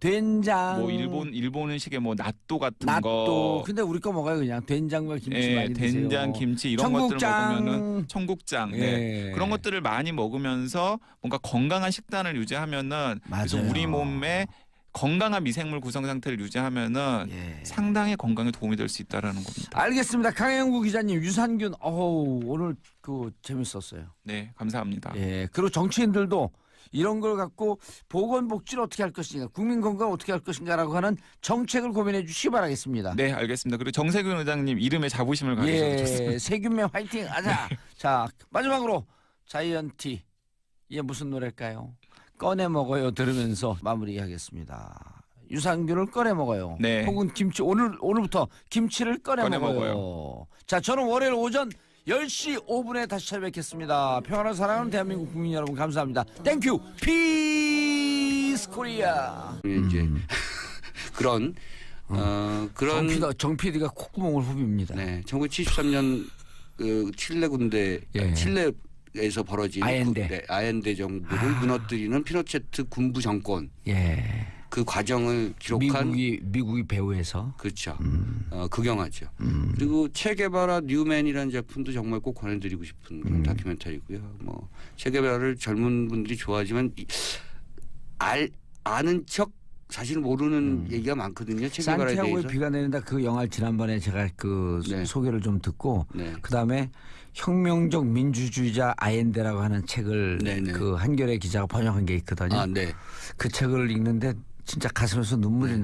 뭐 일본 음식에 뭐 나또 같은 거. 근데 우리 거 먹어요 그냥 된장과 김치 많이 드세요. 된장, 김치 이런 것들을 먹으면은 청국장, 그런 것들을 많이 먹으면서 뭔가 건강한 식단을 유지하면은 그래서 우리 몸에 건강한 미생물 구성 상태를 유지하면은 상당히 건강에 도움이 될 수 있다라는 겁니다. 알겠습니다. 강영구 기자님 유산균 오늘 재밌었어요. 네, 감사합니다. 그리고 정치인들도 이런 걸 갖고 보건복지를 어떻게 할 것인가, 국민건강을 어떻게 할 것인가라고 하는 정책을 고민해 주시기 바라겠습니다. 네, 알겠습니다. 그리고 정세균 의장님 이름에 자부심을 가지셔도 좋습니다. 세균맨 화이팅 하자. 자, 마지막으로 자이언티 이게 무슨 노래일까요? 꺼내 먹어요 들으면서 마무리하겠습니다. 유산균을 꺼내 먹어요. 혹은 김치 오늘부터 김치를 꺼내 먹어요. 자, 저는 월요일 오전 10시 5분에 다시 찾아뵙겠습니다. 평화를 사랑하는 대한민국 국민 여러분 감사합니다. 땡큐 피스 코리아. 이제 그런 정 PD가 콧구멍을 후빕니다. 네, 1973년 칠레 군대 칠레에서 벌어진 아엔데 정부를 무너뜨리는 피노체트 군부 정권. 그 과정을 기록한 미국이 배후에서 그렇죠. 극영하죠. 그리고 체게바라 뉴맨이라는 작품도 정말 꼭 권해드리고 싶은 그런 다큐멘터리고요. 뭐 체게바라를 젊은 분들이 좋아하지만 아는 척 사실 모르는 얘기가 많거든요. 체게바라에 대해서. 산티아고의 비가 내린다 그 영화를 지난번에 제가 소개를 좀 듣고 그다음에 혁명적 민주주의자 아엔데라고 하는 책을 그 한겨레 기자가 번역한 게 있거든요. 그 책을 읽는데 진짜 가슴에서 눈물이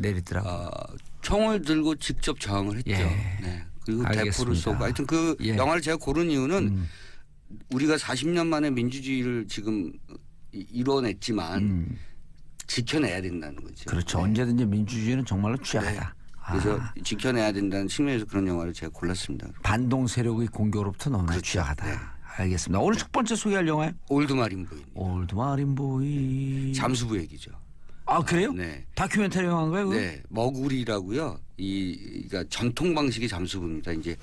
내리더라고요. 총을 들고 직접 저항을 했죠. 그리고 대포를 쏘고 하여튼 그 영화를 제가 고른 이유는 우리가 40년 만에 민주주의를 지금 이뤄냈지만 지켜내야 된다는 거죠. 그렇죠. 언제든지 민주주의는 정말로 취약하다. 그래서 지켜내야 된다는 측면에서 그런 영화를 제가 골랐습니다. 반동 세력의 공격으로부터 너무나 취약하다. 알겠습니다. 오늘 첫 번째 소개할 영화요? 올드 마린 보이. 올드 마린 보이. 잠수부 얘기죠. 아 그래요? 네. 다큐멘터리 영화인 거예요? 그거? 네, 머구리라고요. 그러니까 전통 방식의 잠수부입니다. 이제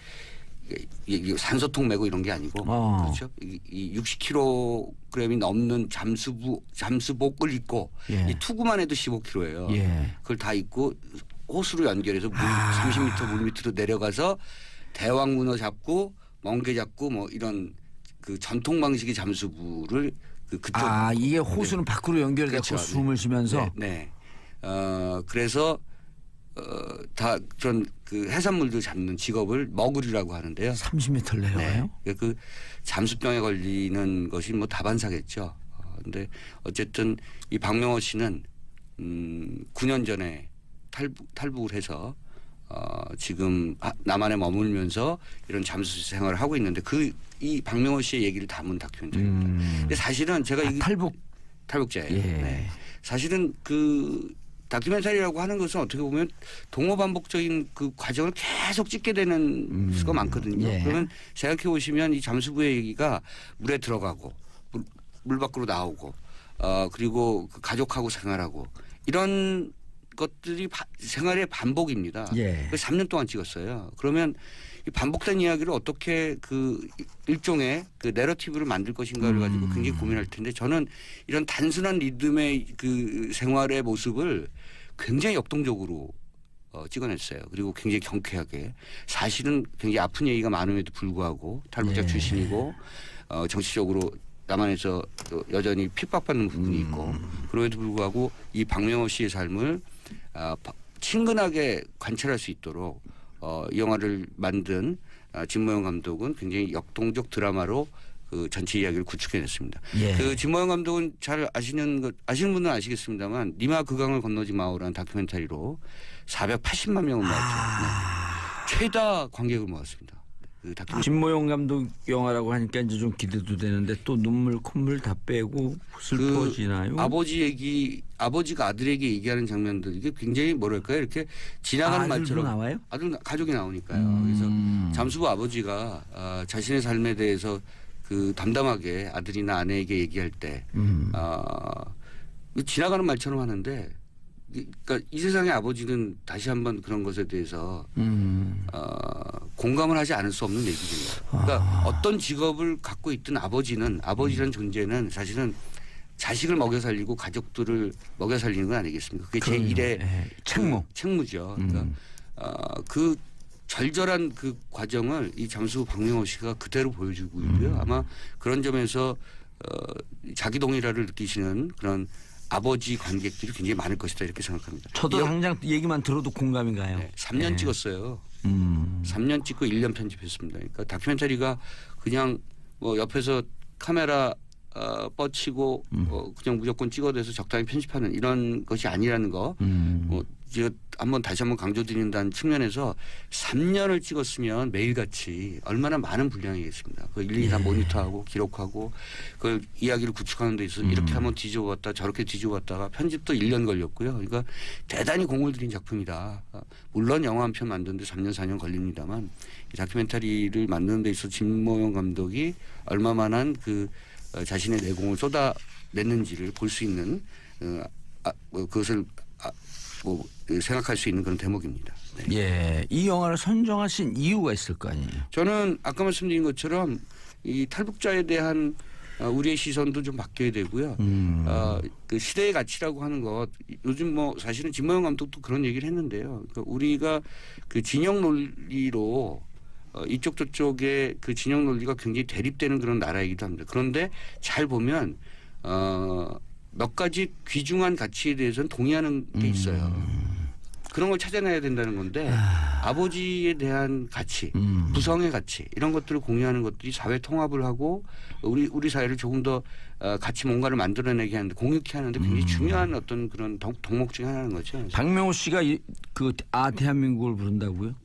이 산소통 메고 이런 게 아니고 그렇죠. 이 60kg이 넘는 잠수복을 입고 이 투구만 해도 15kg예요. 그걸 다 입고 호수로 연결해서 30m 물 밑으로 내려가서 대왕 문어 잡고 멍게 잡고 뭐 이런 그 전통 방식의 잠수부를 그쪽 이게 호수는 밖으로 연결되고 그렇죠. 숨을 쉬면서 네. 그래서 다 그런 그 해산물들 잡는 직업을 머구리라고 하는데요. 30m를 내려가요? 네. 그 잠수병에 걸리는 것이 뭐 다반사겠죠. 근데 어쨌든 이 박명호 씨는 9년 전에 탈북을 해서 지금 남한에 머물면서 이런 잠수 생활을 하고 있는데 이 박명호 씨의 얘기를 담은 다큐멘터리입니다. 근데 사실은 제가 탈북자예요. 네. 사실은 그 다큐멘터리라고 하는 것은 어떻게 보면 동호반복적인 그 과정을 계속 찍게 되는 수가 많거든요. 그러면 생각해 보시면 이 잠수부의 얘기가 물에 들어가고 물 밖으로 나오고 그리고 그 가족하고 생활하고 이런 것들이 생활의 반복입니다. 그래서 3년 동안 찍었어요. 그러면 이 반복된 이야기를 어떻게 그 일종의 그 내러티브를 만들 것인가를 가지고 굉장히 고민할 텐데 저는 이런 단순한 리듬의 그 생활의 모습을 굉장히 역동적으로 찍어냈어요. 그리고 굉장히 경쾌하게 사실은 굉장히 아픈 얘기가 많음에도 불구하고 탈북자 출신이고 정치적으로 남한에서 여전히 핍박받는 부분이 있고 그럼에도 불구하고 이 박명호 씨의 삶을 친근하게 관찰할 수 있도록 이 영화를 만든 진모영 감독은 굉장히 역동적 드라마로 그 전체 이야기를 구축해냈습니다. 그 진모영 감독은 잘 아시는 분은 아시겠습니다만 니마 그강을 건너지 마오라는 다큐멘터리로 480만 명을 모았죠. 최다 관객을 모았습니다. 진모영 감독 영화라고 하니까 이제 좀 기대도 되는데 또 눈물 콧물 다 빼고 슬퍼지나요? 아버지가 아들에게 얘기하는 장면들 이게 굉장히 뭐랄까요 이렇게 지나가는 말처럼 나와요? 아들 가족이 나오니까요. 그래서 잠수부 아버지가 자신의 삶에 대해서 그 담담하게 아들이나 아내에게 얘기할 때 지나가는 말처럼 하는데. 그러니까 이 세상의 아버지는 다시 한번 그런 것에 대해서 공감을 하지 않을 수 없는 얘기죠. 그러니까 어떤 직업을 갖고 있든 아버지라는 존재는 사실은 자식을 먹여 살리고 가족들을 먹여 살리는 건 아니겠습니까? 그게 제1의 책무죠. 그러니까 그 절절한 그 과정을 이 잠수부 박명호 씨가 그대로 보여주고 있고요. 아마 그런 점에서 자기 동일화를 느끼시는 그런 아버지 관객들이 굉장히 많을 것이다 이렇게 생각합니다. 저도 당장 얘기만 들어도 공감이 가요. 네, 3년 찍었어요. 3년 찍고 1년 편집했습니다. 그러니까 다큐멘터리가 그냥 뭐 옆에서 카메라 뻗치고 그냥 무조건 찍어대서 적당히 편집하는 이런 것이 아니라는 거 제가 다시 한번 강조드린다는 측면에서 3년을 찍었으면 매일같이 얼마나 많은 분량이겠습니다. 그 일일이 다 모니터하고 기록하고 그 이야기를 구축하는 데 있어서 이렇게 한번 뒤집어봤다 저렇게 뒤집어봤다가 편집도 1년 걸렸고요. 그러니까 대단히 공을 들인 작품이다. 물론 영화 한 편 만드는데 3년 4년 걸립니다만 이 다큐멘터리를 만드는 데 있어서 진모영 감독이 얼마만한 그 자신의 내공을 쏟아냈는지를 볼 수 있는 그것을 생각할 수 있는 그런 대목입니다. 네. 예, 이 영화를 선정하신 이유가 있을 거 아니에요? 저는 아까 말씀드린 것처럼 이 탈북자에 대한 우리의 시선도 좀 바뀌어야 되고요. 그 시대의 가치라고 하는 것 요즘 뭐 사실은 진모영 감독도 그런 얘기를 했는데요. 그러니까 우리가 그 진영 논리로 이쪽 저쪽의 그 진영 논리가 굉장히 대립되는 그런 나라이기도 합니다. 그런데 잘 보면 몇 가지 귀중한 가치에 대해서는 동의하는 게 있어요. 그런 걸 찾아내야 된다는 건데 아버지에 대한 가치, 부성의 가치 이런 것들을 공유하는 것들이 사회 통합을 하고 우리 사회를 조금 더 같이 뭔가를 만들어내게 하는데 공유케 하는데 굉장히 중요한 어떤 그런 덕목 중에 하나인 거죠. 박명호 씨가 대한민국을 부른다고요?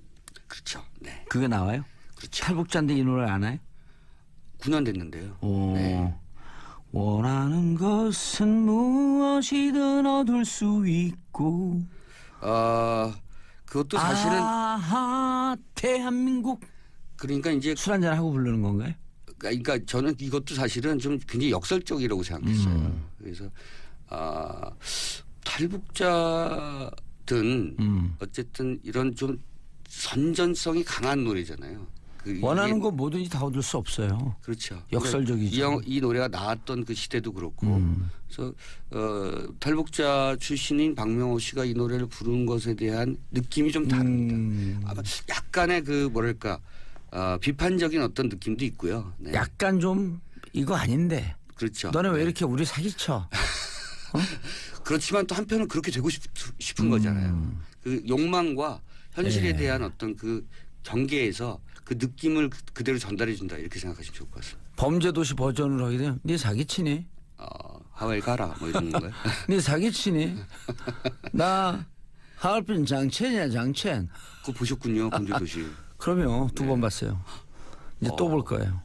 그렇죠. 네. 그게 나와요? 그렇죠. 탈북자인데 이 노래 아나요? 9년 됐는데요. 네. 원하는 것은 무엇이든 얻을 수 있고. 그것도 사실은 대한민국. 그러니까 이제 술 한잔 하고 부르는 건가요? 그러니까 저는 이것도 사실은 좀 굉장히 역설적이라고 생각했어요. 그래서 탈북자든 어쨌든 이런 좀 선전성이 강한 노래잖아요. 원하는 거 뭐든지 다 얻을 수 없어요. 그렇죠. 역설적이죠. 그러니까 이 노래가 나왔던 그 시대도 그렇고 그래서 탈북자 출신인 박명호 씨가 이 노래를 부른 것에 대한 느낌이 좀 다릅니다. 아마 약간의 그 뭐랄까 비판적인 어떤 느낌도 있고요. 네. 약간 좀 이거 아닌데. 그렇죠. 너네 왜 이렇게 우리 사기쳐? 어? 그렇지만 또 한편은 그렇게 되고 싶은 거잖아요. 그 욕망과 현실에 대한 어떤 그 경계에서 그 느낌을 그대로 전달해 준다 이렇게 생각하시면 좋을 것 같습니다. 범죄도시 버전으로 하게 되면 네 사기치니? 하와이 가라 뭐 이런 건가요? 네 사기치니? 나 하얼빈 장첸이야 장첸. 그거 보셨군요 범죄도시. 그럼요. 2번 봤어요. 이제 또 볼 거예요.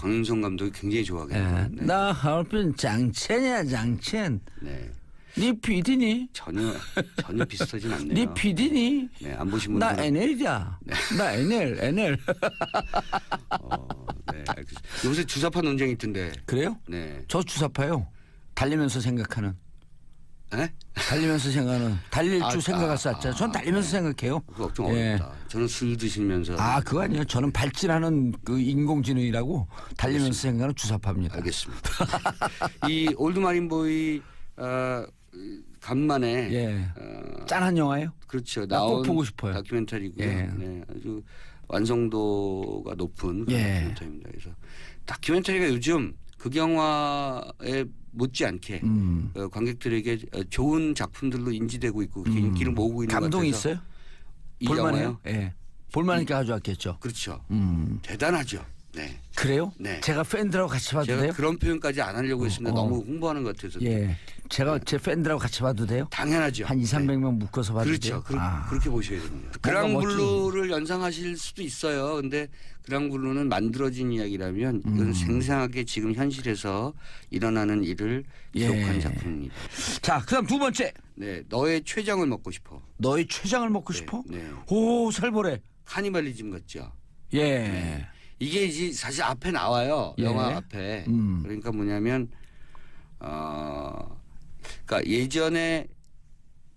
강윤성 감독이 굉장히 좋아하겠네요. 네. 나 하얼빈 장첸이야 장첸. 네. 네 PD니? 전혀 비슷하진 않네요. 네 PD니? 네, 안 보신 분들. 나 NL이야. 네. 나 NL. 네, 알겠습니다. 요새 주사파 논쟁이 있던데. 그래요? 네. 저 주사파요. 달리면서 생각하는. 네? 달리면서 생각하는. 달릴 줄 생각할 수 없잖아요. 전 달리면서 생각해요. 그거 좀 어렵다. 저는 술 드시면서. 그거 아니에요. 저는 발진하는 그 인공지능이라고 달리면서 생각하는 주사파입니다. 알겠습니다. 이 올드 마린보이 간만에 짠한 영화예요? 그렇죠. 꼭 보고 싶어요. 다큐멘터리고요. 네, 아주 완성도가 높은 그런 다큐멘터리입니다. 그래서 다큐멘터리가 요즘 극영화에 못지않게 관객들에게 좋은 작품들로 인지되고 있고 인기를 모으고 있는 것 같아서. 감동이 있어요? 볼만해요? 예. 볼만하니까 가져왔겠죠. 그렇죠. 대단하죠. 네. 그래요? 네. 제가 팬들하고 같이 봐도 제가 돼요? 그런 표현까지 안 하려고 했습니다. 너무 홍보하는 것 같아서. 예. 제가 제 팬들하고 같이 봐도 돼요? 당연하죠. 한 200~300명 묶어서 봐도 돼요? 그렇죠. 그렇게 보셔야 됩니다. 그랑블루를 연상하실 수도 있어요. 근데 그랑블루는 만들어진 이야기라면 이건 생생하게 지금 현실에서 일어나는 일을 기록한 작품입니다. 자, 그다음 2번째. 네, 너의 췌장을 먹고 싶어. 너의 췌장을 먹고 싶어? 네. 오, 살벌해. 카니발리즘 같죠. 예. 네. 이게 이제 사실 앞에 나와요. 영화 앞에. 그러니까 뭐냐면 그러니까 예전에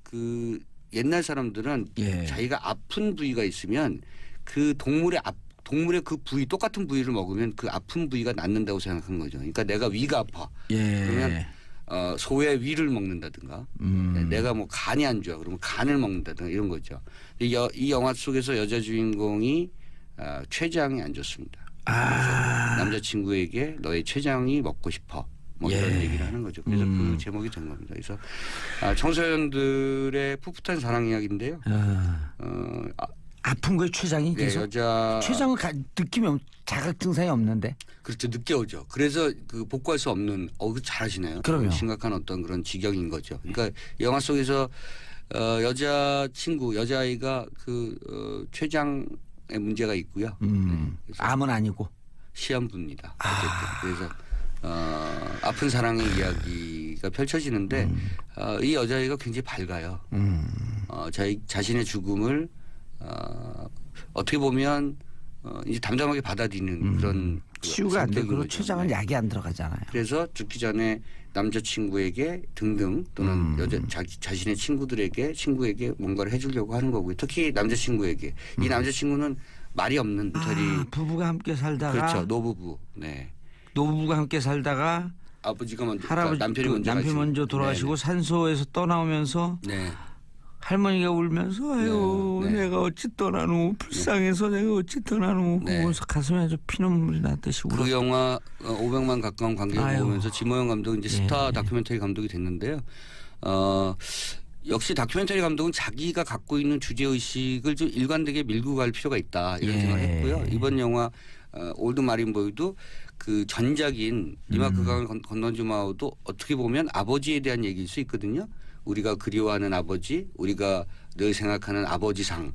그 옛날 사람들은 자기가 아픈 부위가 있으면 그 동물의 그 부위 똑같은 부위를 먹으면 그 아픈 부위가 낫는다고 생각한 거죠. 그러니까 내가 위가 아파. 그러면 소의 위를 먹는다든가 내가 뭐 간이 안 좋아 그러면 간을 먹는다든가 이런 거죠. 이 영화 속에서 여자 주인공이 췌장이 안 좋습니다. 남자친구에게 너의 췌장이 먹고 싶어. 뭐 이런 얘기를 하는 거죠. 그래서 그 제목이 된 겁니다. 그래서 청소년들의 풋풋한 사랑 이야기인데요. 아픈 거에 췌장이 계속? 췌장을 느끼면 자각 증상이 없는데. 그렇죠. 늦게 오죠. 그래서 그 복구할 수 없는 잘하시네요. 그럼요. 심각한 어떤 그런 지경인 거죠. 그러니까 영화 속에서 여자아이가 그 췌장에 문제가 있고요. 암은 아니고 시한부입니다. 그래서 아픈 사랑의 이야기가 펼쳐지는데 이 여자아이가 굉장히 밝아요. 자신의 죽음을 어떻게 보면 이제 담담하게 받아들이는 그런 치유가 안 되고 췌장은 약이 안 들어가잖아요. 그래서 죽기 전에 남자친구에게 등등 또는 자신의 친구에게 뭔가를 해주려고 하는 거고요. 특히 남자친구에게 이 남자친구는 말이 없는 부부가 함께 살다가 그렇죠. 노부부. 네. 노부부가 함께 살다가 아버지가 먼저 남편이 먼저 돌아가시고 산소에서 떠나오면서 할머니가 울면서 아유 내가 어찌 떠나누 불쌍해서 내가 어찌 떠나누 그러면서 가슴에 아주 피눈물이 나듯이 울었어요. 그 영화 500만 가까운 관객을 보면서 지모영 감독은 이제 스타 다큐멘터리 감독이 됐는데요. 역시 다큐멘터리 감독은 자기가 갖고 있는 주제의식을 좀 일관되게 밀고 갈 필요가 있다 이런 생각을 했고요. 이번 영화 올드 마린보이도 그 전작인 이마크 강을 건너주마오도 어떻게 보면 아버지에 대한 얘기일 수 있거든요. 우리가 그리워하는 아버지, 우리가 늘 생각하는 아버지상,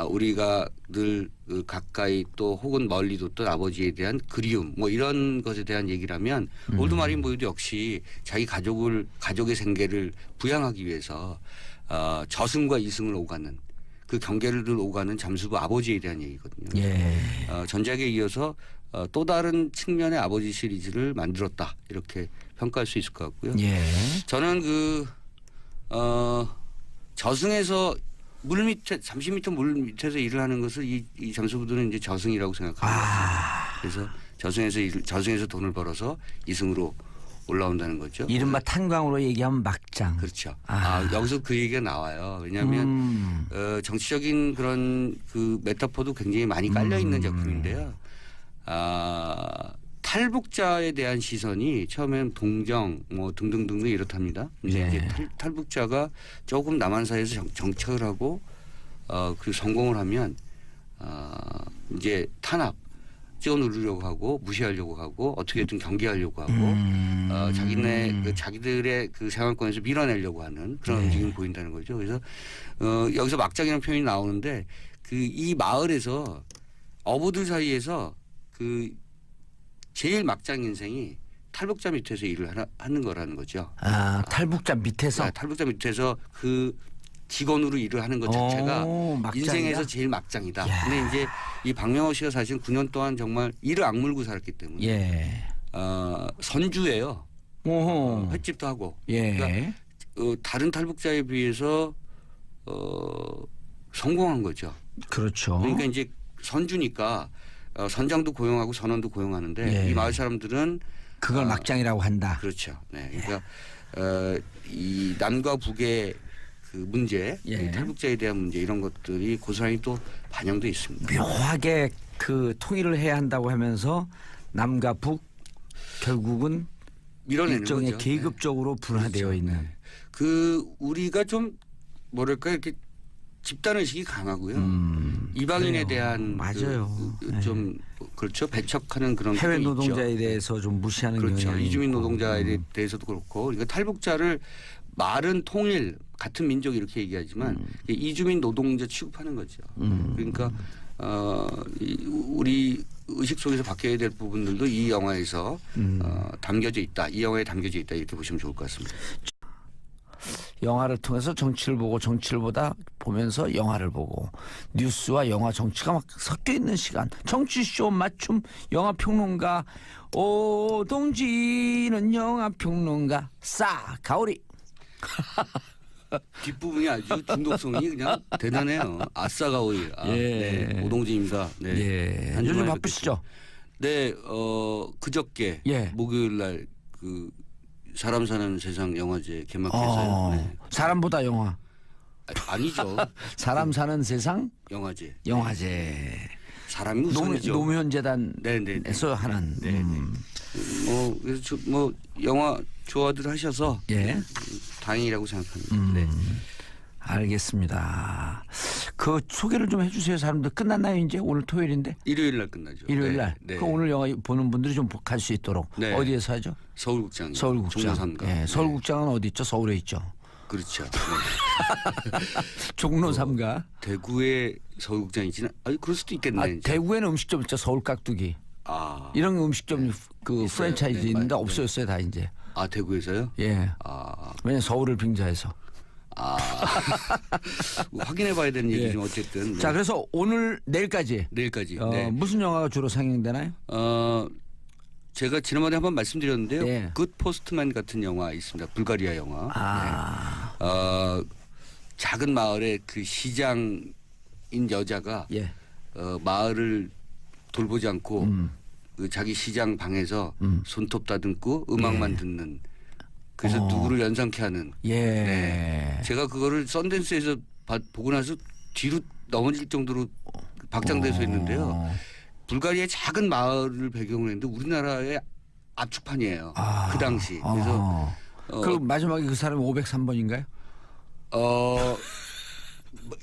우리가 늘 가까이 또 혹은 멀리 뒀던 아버지에 대한 그리움 뭐 이런 것에 대한 얘기라면 올드 마린보이도 역시 자기 가족의 생계를 부양하기 위해서 저승과 이승을 오가는 그 경계를 오가는 잠수부 아버지에 대한 얘기거든요. 전작에 이어서 또 다른 측면의 아버지 시리즈를 만들었다 이렇게 평가할 수 있을 것 같고요. 저는 저승에서 물 밑에 30m 물 밑에서 일을 하는 것을 이 잠수부들은 이제 저승이라고 생각합니다. 그래서 저승에서 돈을 벌어서 이승으로 올라온다는 거죠. 이른바 탄광으로 얘기하면 막장. 그렇죠. 여기서 그 얘기가 나와요. 왜냐하면 정치적인 그런 그 메타포도 굉장히 많이 깔려 있는 작품인데요. 탈북자에 대한 시선이 처음엔 동정 뭐 등등등 이렇답니다. 근데 이제 탈북자가 조금 남한사회에서 정착을 하고 그 성공을 하면 이제 탄압 찍어 누르려고 하고 무시하려고 하고 어떻게든 경계하려고 하고 자기들의 그 생활권에서 밀어내려고 하는 그런 움직임이 보인다는 거죠. 그래서 여기서 막장이라는 표현이 나오는데 그 이 마을에서 어부들 사이에서 그 제일 막장 인생이 탈북자 밑에서 일을 하는 거라는 거죠. 탈북자 밑에서? 탈북자 밑에서 그 직원으로 일을 하는 것 자체가 인생에서 제일 막장이다. 근데 이제 이 박명호 씨가 사실 9년 동안 정말 이를 악물고 살았기 때문에 선주예요. 횟집도 하고. 그러니까 다른 탈북자에 비해서 성공한 거죠. 그렇죠. 그러니까 이제 선주니까 선장도 고용하고 선원도 고용하는데 이 마을 사람들은 그걸 막장이라고 한다. 그렇죠. 네. 그러니까 이 남과 북의 그 문제, 탈북자에 대한 문제 이런 것들이 고스란히 또 반영돼 있습니다. 묘하게 그 통일을 해야 한다고 하면서 남과 북 결국은 밀어내는 일종의 거죠. 계급적으로 분화되어 그렇죠. 있는. 그 우리가 좀 뭐랄까 이렇게 집단 의식이 강하고요. 이방인에 대한 맞아요. 좀 그렇죠. 배척하는 그런 해외 게 노동자에 있죠. 대해서 좀 무시하는 그렇죠. 경향이 이주민 있고. 노동자에 대해서도 그렇고 그러니까 탈북자를 말은 통일 같은 민족 이렇게 얘기하지만 이주민 노동자 취급하는 거죠. 그러니까 우리 의식 속에서 바뀌어야 될 부분들도 이 영화에서 담겨져 있다. 이 영화에 담겨져 있다 이렇게 보시면 좋을 것 같습니다. 영화를 통해서 정치를 보고 정치를 보면서 영화를 보고 뉴스와 영화 정치가 막 섞여 있는 시간. 정치쇼 맞춤 영화평론가 오동지는 영화평론가 가오리. 뒷부분이 아주 중독성이 그냥 대단해요. 아싸가오리. 네, 오동진입니다. 네. 요즘 바쁘시죠? 네, 그저께 목요일 날 그 사람 사는 세상 영화제 개막해서요. 네. 사람보다 영화. 아니죠. 사람 사는 세상 영화제. 사람이 우선이죠. 노무현재단에서 하는. 그래서 뭐 영화 좋아들 하셔서 다행이라고 생각합니다. 알겠습니다. 그 소개를 좀 해주세요. 사람들 끝났나요 이제? 오늘 토요일인데? 일요일 날 끝나죠. 일요일 날. 네. 그 오늘 영화 보는 분들이 좀 갈 수 있도록 어디에서 하죠? 서울극장. 종로삼가. 서울극장은 어디 있죠? 서울에 있죠. 그렇죠. 종로삼가. 대구에 서울극장이지는 그럴 수도 있겠네. 대구에는 음식점 있죠. 서울 깍두기. 이런 음식점 그 프랜차이즈 있는데 없어졌어요 다 이제. 대구에서요? 왜냐면 서울을 빙자해서. 확인해봐야 되는 얘기지만 어쨌든. 자, 그래서 오늘 내일까지. 무슨 영화가 주로 상영되나요? 제가 지난번에 한번 말씀드렸는데요. 굿 포스트맨 같은 영화 있습니다. 불가리아 영화. 작은 마을의 그 시장인 여자가 마을을 돌보지 않고 그 자기 시장 방에서 손톱 다듬고 음악만 듣는. 그래서 누구를 연상케 하는. 제가 그거를 썬댄스에서 보고 나서 뒤로 넘어질 정도로 박장대소 했는데요. 불가리아의 작은 마을을 배경으로 했는데 우리나라의 압축판이에요. 그 당시. 그래서 그럼 마지막에 그 사람이 503번인가요?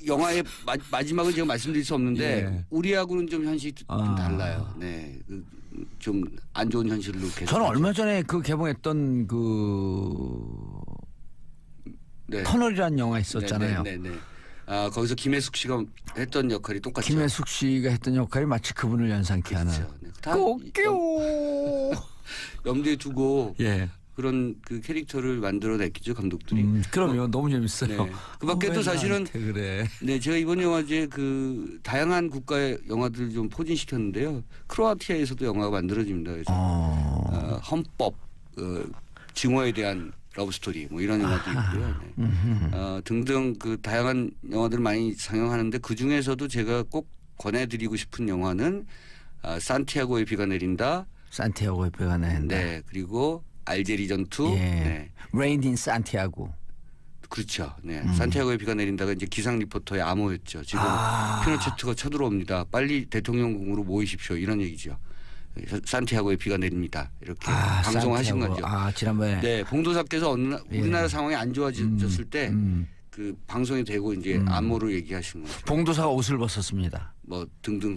영화의 마지막은 제가 말씀드릴 수 없는데 우리하고는 좀 현실이 좀 달라요. 좀 안 좋은 현실로 계속. 저는 얼마 전에 그 개봉했던 그 터널이라는 영화 있었잖아요. 거기서 김혜숙 씨가 했던 역할이 똑같죠. 김혜숙 씨가 했던 역할이 마치 그분을 연상케 하는. 꼭요. 염두에 두고 그런 그 캐릭터를 만들어냈겠죠 감독들이. 그럼요. 너무 재밌어요. 그 밖에도 사실은 그래. 제가 이번 영화제 그 다양한 국가의 영화들을 좀 포진시켰는데요. 크로아티아에서도 영화가 만들어집니다. 그래서 헌법 증오에 대한 러브스토리 뭐 이런 영화도 있고요. 네. 등등 그 다양한 영화들 많이 상영하는데 그 중에서도 제가 꼭 권해드리고 싶은 영화는 산티아고의 비가 내린다. 산티아고의 비가 내린다. 네. 그리고 알제리 전투. 예. 네. Rain in Santiago. 그렇죠. 네. 산티아고의 비가 내린다가 이제 기상 리포터의 암호였죠. 지금 피노체트가 쳐들어옵니다. 빨리 대통령궁으로 모이십시오. 이런 얘기죠. 산티아고의 비가 내립니다. 이렇게 방송하신 거죠. 지난번에. 네, 봉도사께서 우리나라 상황이 안 좋아졌을 때 그 방송이 되고 이제 암호로 얘기하신 거죠. 봉도사가 옷을 벗었습니다. 뭐 등등.